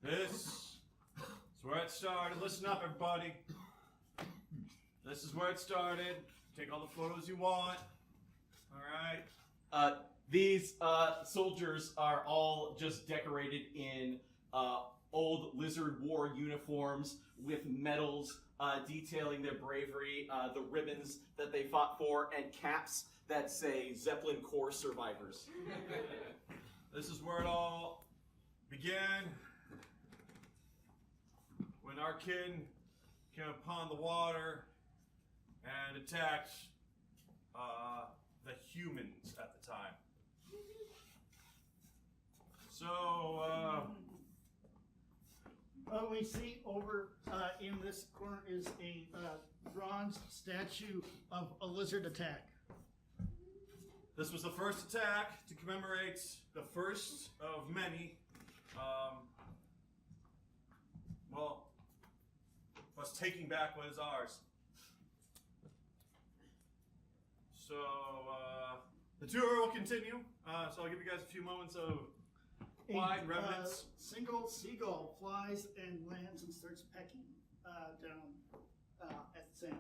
Speaker 14: This is where it started. Listen up, everybody. This is where it started. Take all the photos you want. All right.
Speaker 6: These soldiers are all just decorated in old Lizard War uniforms with medals detailing their bravery, the ribbons that they fought for, and caps that say Zeppelin Corps survivors.
Speaker 14: This is where it all began. When our kin came upon the water and attacked the humans at the time. So,
Speaker 3: What we see over in this corner is a bronze statue of a lizard attack.
Speaker 14: this was the first attack to commemorate the first of many, us taking back what is ours. So, the tour will continue. So I'll give you guys a few moments of quiet and reverence.
Speaker 3: Single seagull flies and lands and starts pecking down at the sand.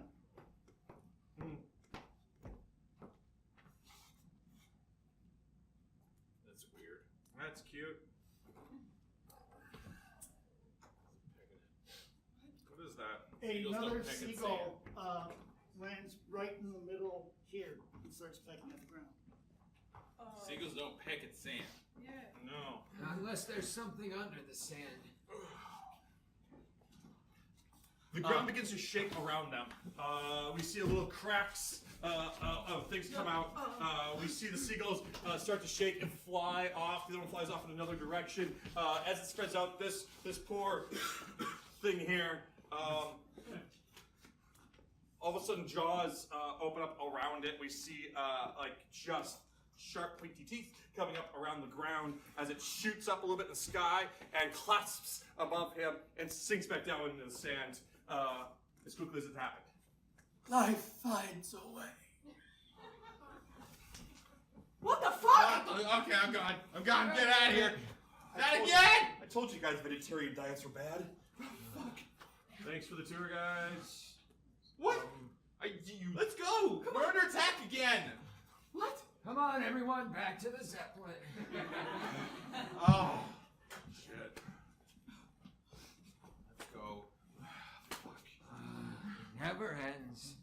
Speaker 14: That's weird. That's cute. What is that?
Speaker 11: Seagulls don't
Speaker 3: Another
Speaker 11: peck at
Speaker 3: seagull lands right in the middle here and starts pecking at the ground.
Speaker 11: Seagulls don't peck at sand.
Speaker 10: Yeah.
Speaker 14: No.
Speaker 9: Unless there's something under the sand.
Speaker 14: The ground begins to shake around them. We see a little cracks of things come out. We see the seagulls start to shake and fly off. The other one flies off in another direction. As it spreads out, this poor thing here, all of a sudden jaws open up around it. We see like just sharp pointy teeth coming up around the ground as it shoots up a little bit in the sky and clasps above him and sinks back down into the sand as quickly as it happened.
Speaker 2: Life finds a way.
Speaker 10: What the fuck?
Speaker 11: Okay, I'm gone. I'm gone. Get out of here. That
Speaker 14: I told-
Speaker 11: again?
Speaker 14: I told you guys vegetarian diets were bad. Fuck. Thanks for the tour, guys.
Speaker 11: What? Let's go. We're under attack again.
Speaker 10: What?
Speaker 9: Come on, everyone, back to the Zeppelin.
Speaker 11: Oh, shit. Let's go. Fuck.
Speaker 9: Never ends.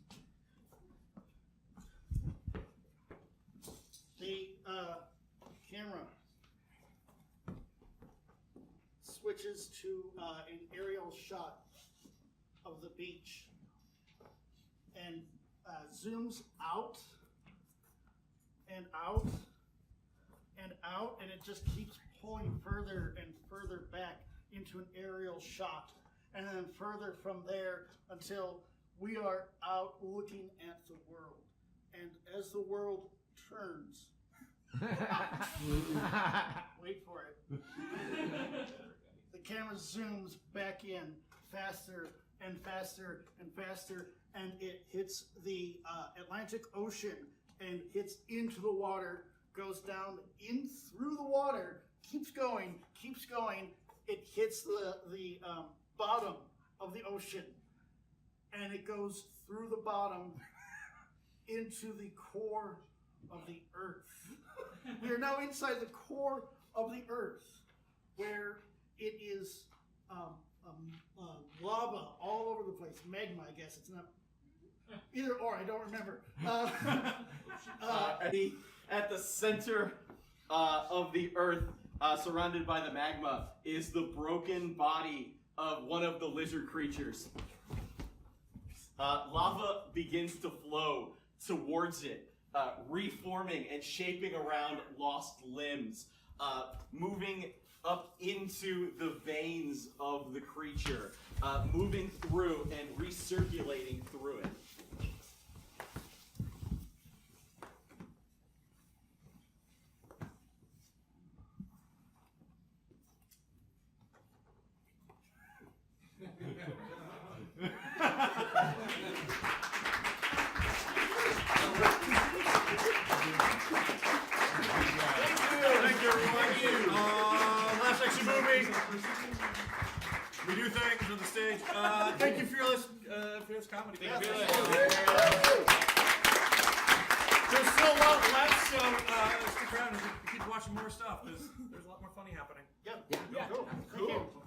Speaker 3: The camera switches to an aerial shot of the beach and zooms out and out and out, and it just keeps pulling further and further back into an aerial shot, and then further from there until we are out looking at the world. And as the world turns, wait for it, the camera zooms back in faster and faster and faster, and it hits the Atlantic Ocean and hits into the water, goes down in through the water, keeps going, it hits the bottom of the ocean, and it goes through the bottom into the core of the earth. We are now inside the core of the earth, where it is lava all over the place. Magma, I guess. It's not either or. I don't remember.
Speaker 6: At the center of the earth, surrounded by the magma, is the broken body of one of the lizard creatures. Lava begins to flow towards it reforming and shaping around lost limbs, moving up into the veins of the creature, moving through and recirculating through it.
Speaker 14: Thank you, everyone. Last action movie. We do things on the stage. Thank you for your comedy. Thank you. There's still a lot left, so stick around and keep watching more stuff. There's a lot more funny happening.
Speaker 3: Yeah. Cool. Thank you.